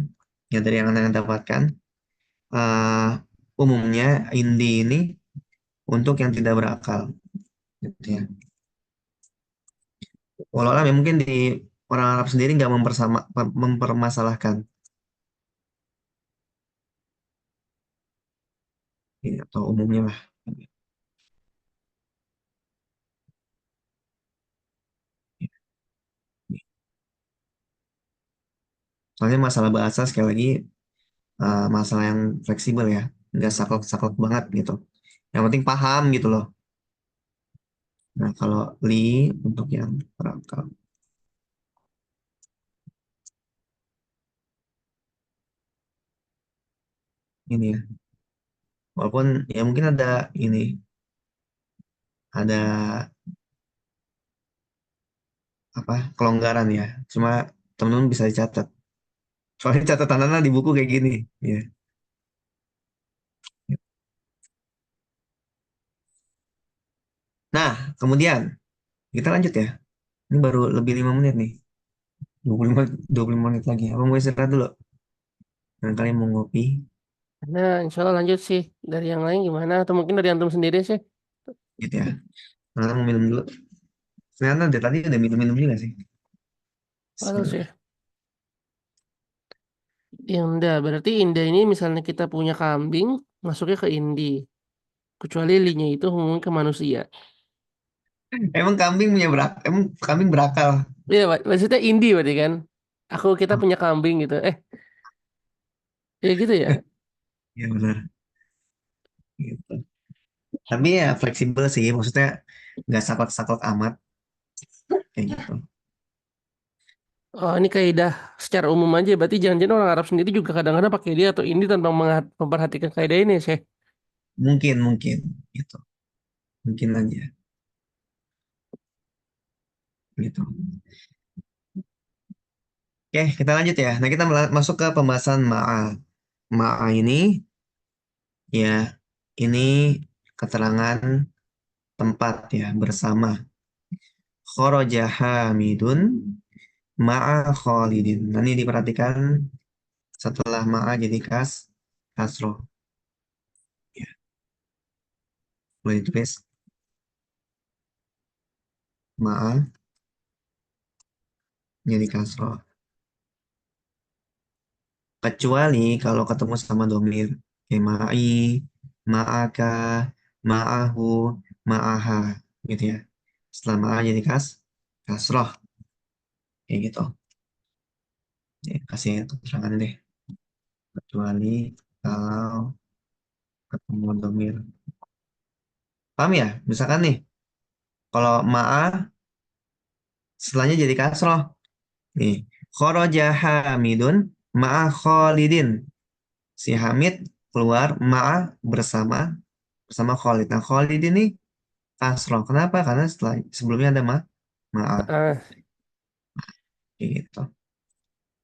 ya dari yang anda dapatkan, eh, umumnya indi ini untuk yang tidak berakal, gitu ya. Wallahu alam ya mungkin di orang Arab sendiri nggak mempermasalahkan, ya, atau umumnya lah. Soalnya masalah bahasa sekali lagi masalah yang fleksibel ya, nggak saklek-saklek banget gitu. Yang penting paham gitu loh. Nah, kalau li untuk yang berakal. Ini ya. Walaupun ya mungkin ada ini, ada apa kelonggaran ya. Cuma teman-teman bisa dicatat. Soalnya catatan anak di buku kayak gini. Ya. Nah, kemudian kita lanjut ya. Ini baru lebih 5 menit nih. 25 menit lagi. Apa mau istirahat dulu? Nah, kalian mau ngopi Nah, insya Allah lanjut sih. Dari yang lain gimana? Atau mungkin dari antum sendiri sih? gitu ya. Nah, mau minum dulu. Ternyata dari tadi udah minum-minum juga sih. Waduh sih. Bismillah. Ya udah, berarti Indah ini misalnya kita punya kambing, masuknya ke Indi. Kecuali linya itu hubungan ke manusia. Emang kambing berakal. Iya, maksudnya Indi berarti kan? Kita Oh, punya kambing gitu. Ya gitu ya. ya benar. Gitu. Tapi ya fleksibel sih. Maksudnya nggak saklek-saklek amat. Kayak gitu. Oh, ini kaidah secara umum aja. Berarti jangan-jangan orang Arab sendiri juga kadang-kadang pakai dia atau ini tanpa memperhatikan kaidah ini sih. Mungkin. Gitu. Mungkin aja. Gitu. Oke, kita lanjut ya. Nah, kita masuk ke pembahasan ma'a. Ma'a ini, ya, ini keterangan tempat ya, bersama. Kharaja Hamidun ma'a Khalidin. Nah, ini diperhatikan setelah ma'a jadi kasroh. Ya, boleh ditulis ma'a jadi kasroh. Kecuali kalau ketemu sama domir. Kayak ma'i, ma'aka, ma'ahu, ma'aha. Gitu ya. Setelah ma'a jadi kasroh. Kayak gitu. Ya, kasih keterangan deh. Kecuali kalau ketemu domir. Paham ya? Misalkan nih, kalau ma'a setelahnya jadi kasroh. Nih, kharaja Hamidun ma'a Khalidin. Si Hamid keluar ma'a bersama Khalid. Nah, Khalid ini kasroh. Kenapa? Karena sebelumnya ada ma'a. Ah, Kayak gitu.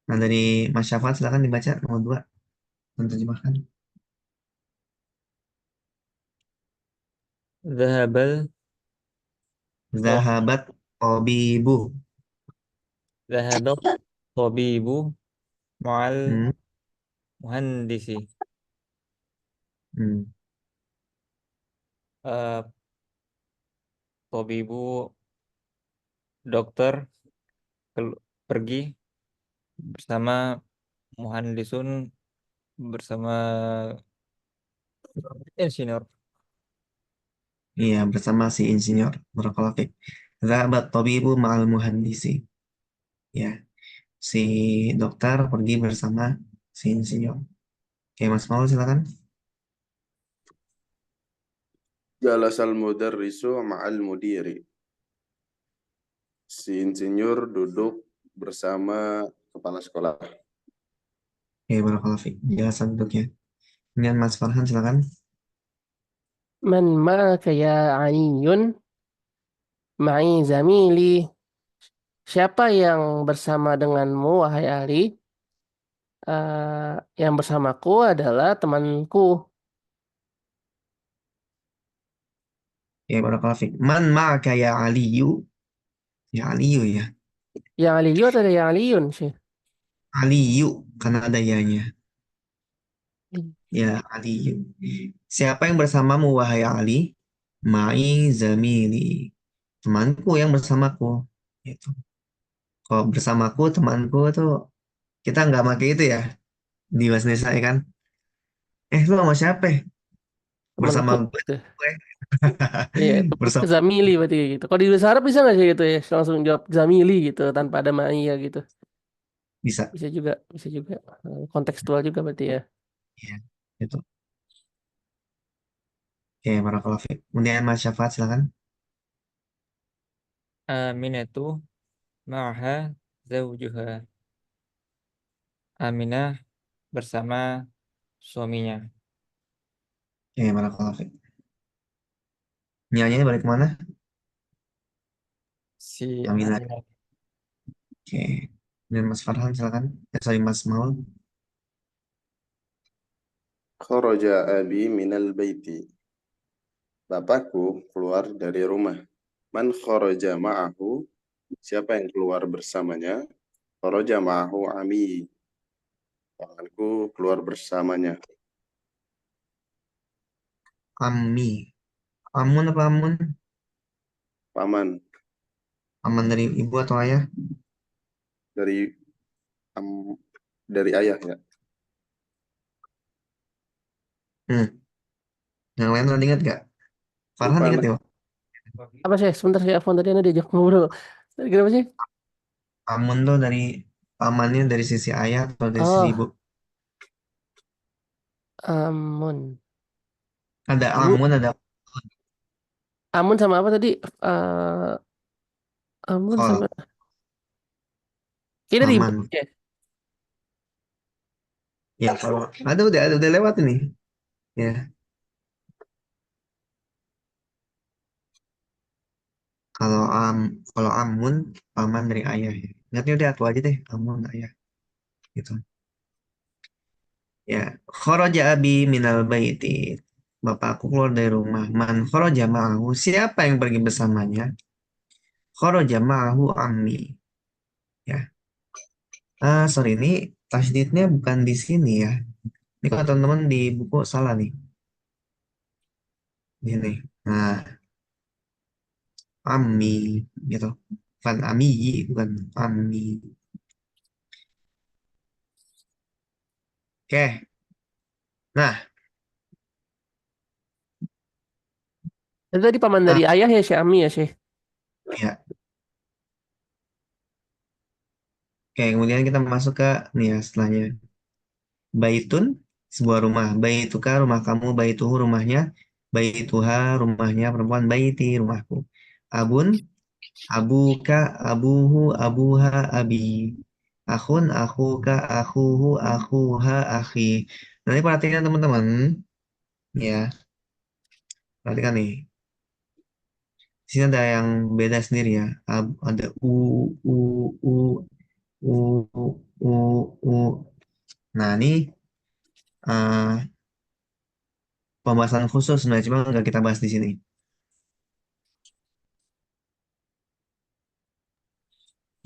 Nah, dari Mas Syafat silakan dibaca nomor 2. Menerjemahkan. Zahabal oh, Zahabat Obibu. zahabal tabibu ma'al Hmm, muhandisi. hmm. Eh, tabibu dokter pergi bersama muhandisun bersama insinyur. Iya, bersama si insinyur. Barakallahu fiik. Zahabat Tabibu ma'al muhandisi. Ya, si dokter pergi bersama si insinyur. Oke, Mas Maul silakan. Jalasal mudarrisu ma'al mudiri. Si insinyur duduk bersama kepala sekolah. Oke, barakallahu fiik. Jelasan bentuknya. Kemudian Mas Farhan silakan. man ma'aka ya aniyun ma'i zamili. Siapa yang bersama denganmu, wahai Ali? Yang bersamaku adalah temanku. Oke, barakallahu fiik. Man ma'aka ya Aliyu. Ya Aliyu ya. Yang Aliyu atau yang Aliyun sih? Aliyu karena ada yanya. Ya Aliyu. Siapa yang bersamamu wahai Ali? Ma'i zamili. Temanku yang bersamaku. Itu. Kalau bersamaku temanku tuh kita nggak pakai itu ya di bahasa Indonesia ya kan. Lu sama siapa? Bersama Temanku. gue. Gitu. gue. Iya, temanku Bersama Zamili berarti kayak gitu. Kalau di bahasa Arab bisa nggak sih gitu ya? Langsung jawab Zamili gitu tanpa ada ma'iyah gitu. bisa. Bisa juga, bisa juga. Kontekstual juga berarti ya. Iya. Itu. Oke, barakallahu fiik. Kemudian Mas Syafat silakan. Aminatu ma'aha zawjuha. Aminah bersama suaminya. Oke, barakallahu fiik. Nyanyinya balik kemana? Si Aminah. Aminah. Oke. Dan Mas Farhan silakan. Sorry Mas Maul. Kharaja abi minal baiti. Bapakku keluar dari rumah. Man kharaja ma'ahu. Siapa yang keluar bersamanya? Kharaja ma'ahu ami. Pamanku keluar bersamanya. Ami. Amun apa amun? Paman Aman dari ibu atau ayah? dari am- dari ayah ya. Hmm. Yang lain pernah ingat gak? Farhan Lupa ingat nah. ya? Apa sih? Sebentar saya Afwan tadi Anda diajak ngobrol. Tadi kenapa sih? Amun tuh dari pamannya dari sisi ayah atau dari sisi ibu? Oh, Amun. Ada Amun, amun, ada Amun sama apa tadi? Eh, Amun kol. sama. Kayaknya dari ibu Aman. ya. Ya kalau ada udah lewat ini. Ya. Kalau kalau amun paman dari ayah ya. Ingatnya udah aku aja deh amun ayah gitu. Ya, kharaja abi minal baiti. Bapakku keluar dari rumah. Man kharaja ma'ahu. Siapa yang pergi bersamanya? Kharaja ma'ahu ammi. Ya. Sorry ini tasdidnya bukan di sini ya. Ini kalau teman-teman di buku salah nih. Ini. Nah, ammi gitu. Bukan ami, bukan ammi. Oke. Nah, Itu tadi paman ah, dari ayah ya Syami ya sih. ya. Oke, kemudian kita masuk ke nih ya setelahnya. Baitun, sebuah rumah. Baituka, rumah kamu. Baituhu, rumahnya. Baituha, rumahnya perempuan. Baiti, rumahku. Abun, abuka, abuhu, abuha, abi. Akhun, akhuka, akhuhu, akhuha, akhi. Nanti perhatikan teman-teman. Ya, perhatikan nih. Di sini ada yang beda sendiri ya. Ada u, u, u, u, u. Nah, ini eh, pembahasan khusus sebenarnya cuma nggak kita bahas di sini.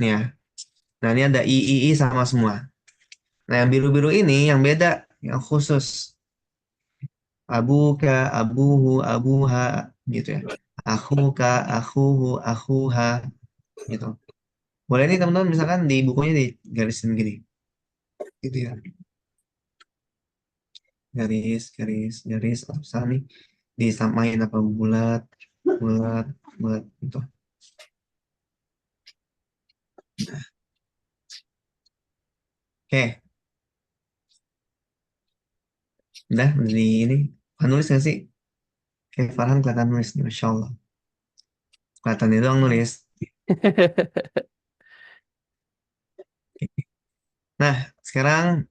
Nih ya. Nah, ini ada I sama semua. Nah, yang biru-biru ini yang beda, yang khusus. Abuka, abuhu, abuha, gitu ya. Akhuka, akhuhu, akhuha, gitu. Boleh nih teman-teman misalkan di bukunya di garisin gini. Gitu ya. Garis, garis, garis, atau misalnya nih disamain apa bulat, bulat, bulat, gitu. Oke, udah dari ini. Nulis nggak sih? Oke, Farhan kelihatan nulis nih, Masya Allah. Kelihatan itu doang nulis. Nah, sekarang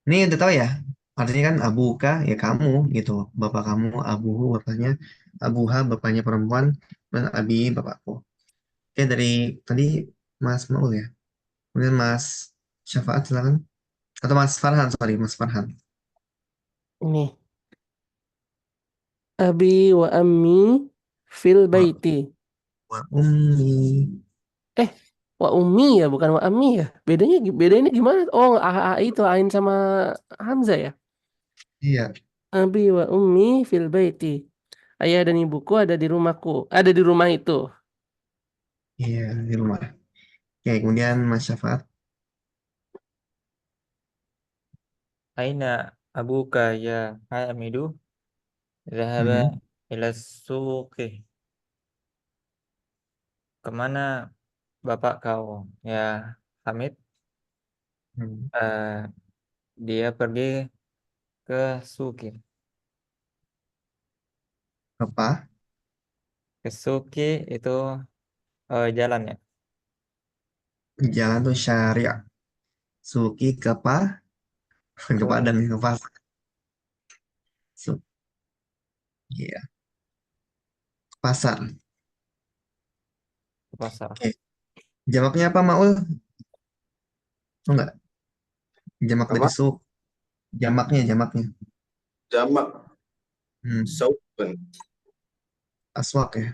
ini udah tahu ya. Artinya kan abuka ya kamu gitu. Bapak kamu, abuhu bapaknya, abuha bapaknya perempuan, dan abi bapakku. Oke, dari tadi Mas Maul ya. Kemudian Mas Syafaat silakan. Atau Mas Farhan, sorry, Mas Farhan. Ini abi wa ammi fil Oh, baiti. Wa ummi. Wa ummi ya, bukan wa ammi ya. Bedanya gimana? Oh, itu ain sama hamzah ya. Iya, Abi wa ummi fil baiti. Ayah dan ibuku ada di rumahku. Ada di rumah itu. iya di rumah. Oke, kemudian Mas Syafat. Aina abuka ya Hamidu? Zahaba Hmm. ila suqi. Kemana bapak kau ya Hamid? Hmm. Eh, dia pergi ke Suki. Apa? Ke Suki itu jalan ya. Jalan tuh syariah. Suki ke Ke, Padang, ke pasar. Su- iya, ke pasar. ke pasar. Oke. Jamaknya apa, Maul? Oh enggak, jamak Apa? dari suk. Jamaknya. Jamak Hmm. sauban. Aswak ya.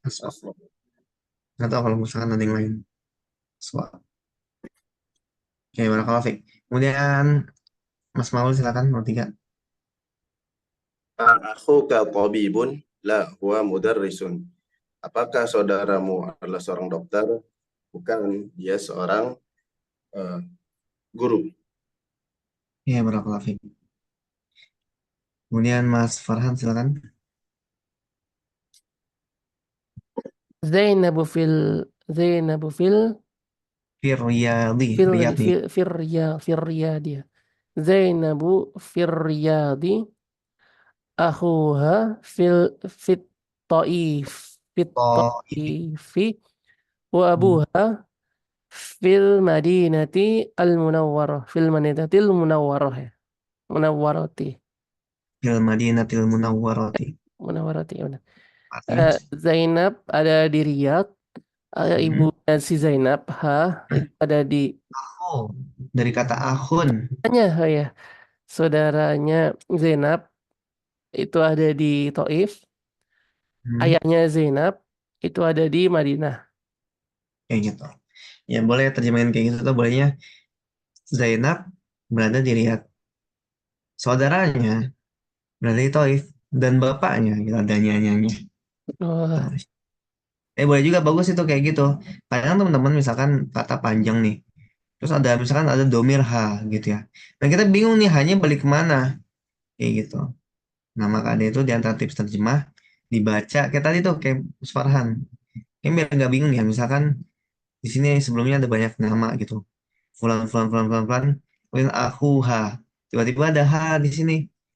Aswak. Asma. Nggak tahu kalau misalkan ada yang lain. Aswak. Oke, barakallahu fiik. Kemudian Mas Maul silakan nomor 3. Akhuka tabibun? La, huwa mudarrisun. Apakah saudaramu adalah seorang dokter? Bukan, dia seorang eh, guru. Iya, barakallahu fiik. Kemudian Mas Farhan silakan. Zainabu fil Zainabu Riyadh nih. fil riyadi. Zainabu fil riyadi. Akhuha fit fit Oh, taifi wa hmm. abuha fil madinatil munawwarah ya. Munawwarati. Fil Madinatil Munawwarati. Munawwarati ya benar. Artinya, Zainab ada di Riyadh. hmm. Ibunya si Zainab itu ada di Oh, dari kata akhun. oh ya, saudaranya Zainab itu ada di Taif. Hmm. Ayahnya Zainab itu ada di Madinah. Kayak gitu. Ya boleh terjemahin kayak gitu tuh bolehnya. Zainab berada di Riyadh. Saudaranya berada di Taif. Dan bapaknya gitu ada nyanyiannya. Oh, Tuh. Boleh juga bagus itu kayak gitu. Kadang teman-teman misalkan kata panjang nih. Terus ada misalkan ada domir ha gitu ya. Nah kita bingung nih hanya balik kemana. Kayak gitu. Nah makanya itu di antara tips terjemah dibaca kayak tadi tuh kayak Mas Farhan. Kayak biar nggak bingung ya. Misalkan di sini sebelumnya ada banyak nama gitu. Fulan, fulan, fulan, fulan, fulan. Kemudian aku ha. Tiba-tiba ada ha di sini.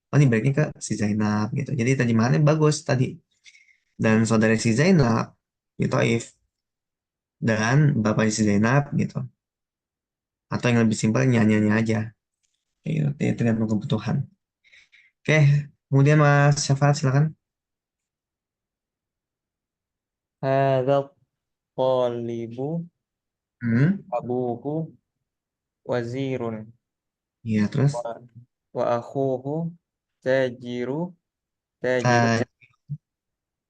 Oh ini baiknya ke si Zainab gitu. Jadi terjemahannya bagus tadi. Dan saudara si Zainab itu Taif dan bapaknya si Zainab gitu. Atau yang lebih simpel nyanyiannya aja. Kayak gitu. Tergantung kebutuhan. Oke, kemudian Mas Syafaat silakan. Hadza talibu Hmm. abuhu wazirun Iya, terus wa, wa akhuhu tajiru tajirun ta-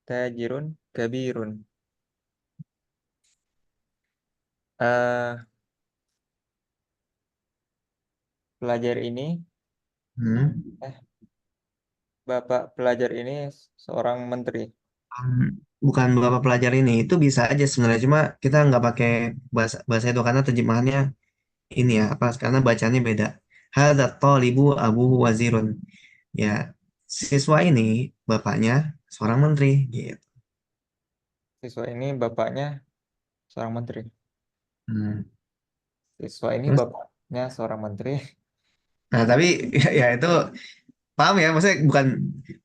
tajirun kabirun. Eh, pelajar ini hmm. eh bapak pelajar ini seorang menteri. Bukan beberapa pelajar ini itu bisa aja sebenarnya cuma kita nggak pakai bahasa bahasa itu karena terjemahannya ini ya apa karena bacanya beda. Hadza thalibu abuhu wazirun. Ya, siswa ini bapaknya seorang menteri gitu. Siswa ini bapaknya seorang menteri. Hmm. Siswa ini Terus, bapaknya seorang menteri. nah tapi ya itu paham ya, maksudnya bukan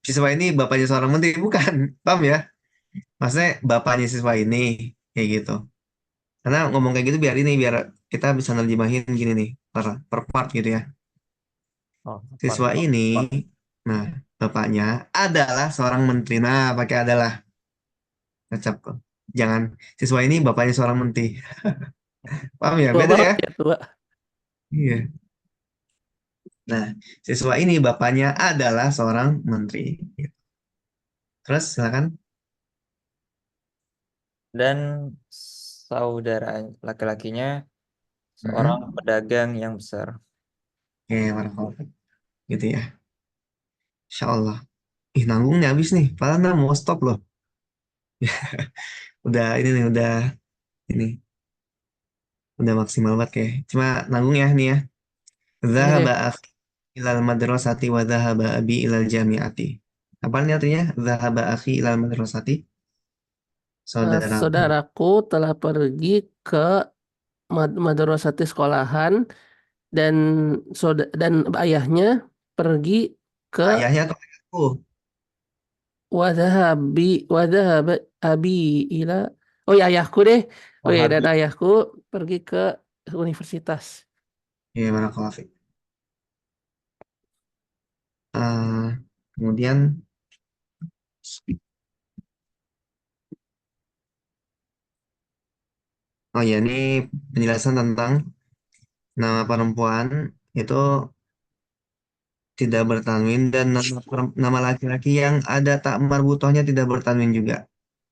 siswa ini bapaknya seorang menteri, bukan, paham ya? Maksudnya bapaknya siswa ini kayak gitu. Karena ngomong kayak gitu biar kita bisa nerjemahin gini nih per part gitu ya. Oh, Siswa ini, nah bapaknya adalah seorang menteri. Nah pakai adalah, kecap kok. Jangan siswa ini bapaknya seorang menteri. Paham ya? tua Beda banget ya? ya tua. Iya. Nah, siswa ini bapaknya adalah seorang menteri. Terus silakan. dan saudara laki-lakinya seorang pedagang yang besar. Oke, barakallahu. Gitu ya. Insya Allah. Ih, nanggungnya habis nih. Padahal ntar mau stop loh. Udah ini nih, ini. Udah maksimal banget kayak. Cuma nanggung ya nih ya. Iya deh. Zahaba akhi ilal madrasati wa zahaba abi ilal jami'ati. Apa nih artinya? Zahaba akhi ilal madrasati. Saudaraku. Saudaraku telah pergi ke madrasati sekolahan dan dan ayahnya pergi ke Ayahnya atau ayahku? wadhahaba abi ila oh ya ayahku deh. Oh ya dan Wahabi. ayahku pergi ke universitas. Ya, barakallahu fiik. Kemudian, oh ya, ini penjelasan tentang nama perempuan itu tidak bertanwin dan nama laki-laki yang ada tak marbutohnya tidak bertanwin juga.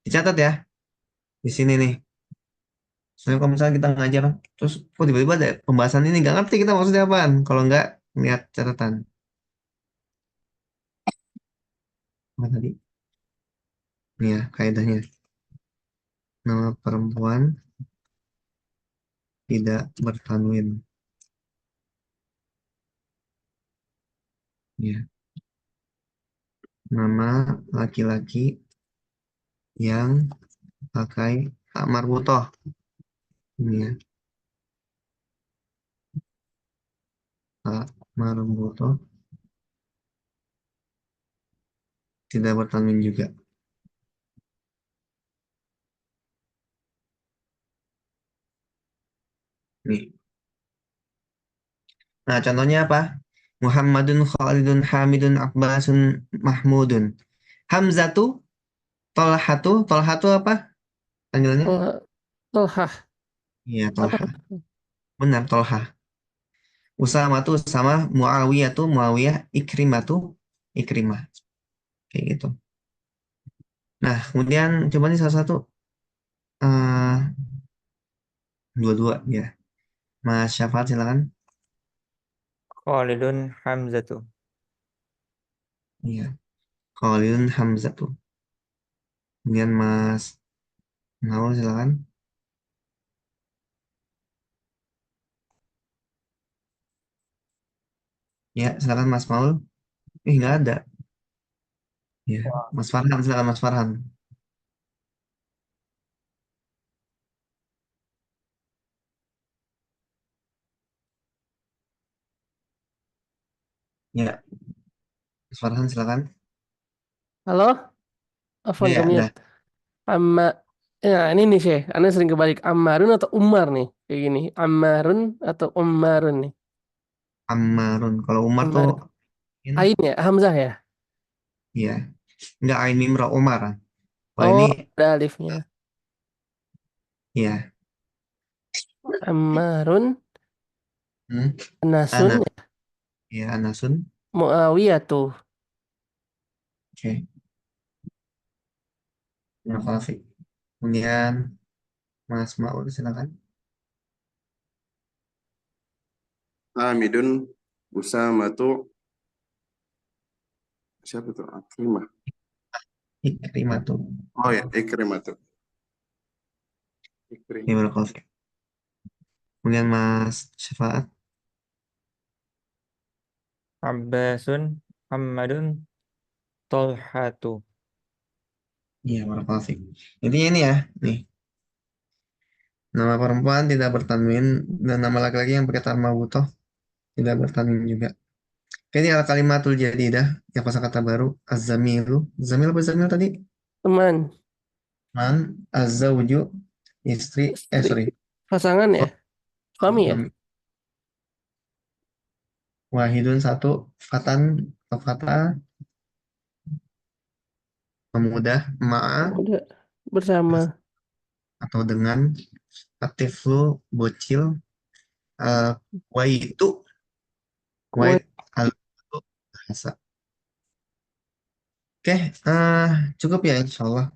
Dicatat ya di sini nih. Soalnya kalau misalnya kita ngajar terus kok tiba-tiba ada pembahasan ini nggak ngerti kita maksudnya apaan. Kalau nggak lihat catatan. Apa tadi? Ini ya kaidahnya. Nama perempuan tidak bertanwin. Ya. Nama laki-laki yang pakai tak marbutoh. Ini ya. Tak marbutoh tidak bertanwin juga. Nih. Nah, contohnya apa? Muhammadun Khalidun Hamidun Akbasun Mahmudun. Hamzatu, Tolhatu apa panggilannya? Oh, Tolhah Iya, apa? Tolha. Benar, Tolha. Usama tuh sama Muawiyah, Ikrimah. Kayak gitu. Nah, kemudian coba nih salah satu eh dua-dua ya. Mas Syafat silakan. Khalidun Hamzatu. Iya, Khalilun Hamzah tuh. Kemudian Mas Naul silakan. Ya, silakan Mas Maul. Nggak ada. Ya, Mas Farhan silakan Mas Farhan. Ya, Mas Farhan silakan. Halo, Afwan Ya, Kamil. dah. Amma ya ini nih Syekh, Anda sering kebalik Ammarun atau Ummar nih kayak gini. Ammarun atau Ummarun nih. Ammarun. Kalau Umar tuh, Ammar. Ain ya, Hamzah ya. ya, nggak Ain Mim Ra Umar. Kalau ini, Oh, ada alifnya. ya, Ammarun, hmm, Nasun, Anas, ya, Anasun. Muawiyah tuh. Oke, terima kasih. Kemudian Mas Maul silakan. Hamidun Usamatu siapa tuh? Akrimah. Ikrimah tuh. Oh ya, Ikrimah tuh. Ya, Ikrimah. barakallahu. Kemudian Mas Syafaat. Abbasun Muhammadun Tolhatu. Iya, barakallahu. Intinya ini ya, nih. Nama perempuan tidak bertanwin dan nama laki-laki yang pakai tar marbutoh tidak bertanwin juga. Ini al kalimatul jadidah, ya kosakata baru, az-zamilu. Zamil apa zamil tadi? Teman, Man, az-zawju, istri, istri, sorry, pasangan ya, suami ya. suami. Wahidun satu, fatan, atau fata, pemuda, ma'a, Udah bersama. atau dengan, atiflu, bocil, uh, waitu, Wah, wait, al, bahasa. Oke, cukup ya insya Allah.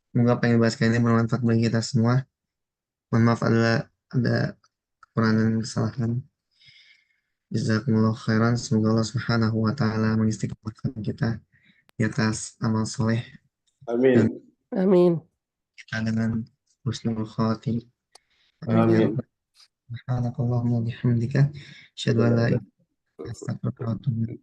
Semoga apa yang dibahas kali ini bermanfaat bagi kita semua. Mohon maaf ada kekurangan dan kesalahan. Jazakumullah khairan. Semoga Allah Subhanahu wa taala mengistiqomahkan kita di atas amal soleh dan Amin. Amin. kita dengan husnul khatim. Amin ya Amin. rabbal alamin. Subhanakallahumma wa bihamdika asyhadu an la ilaha illa anta astaghfiruka wa atubu ilaik.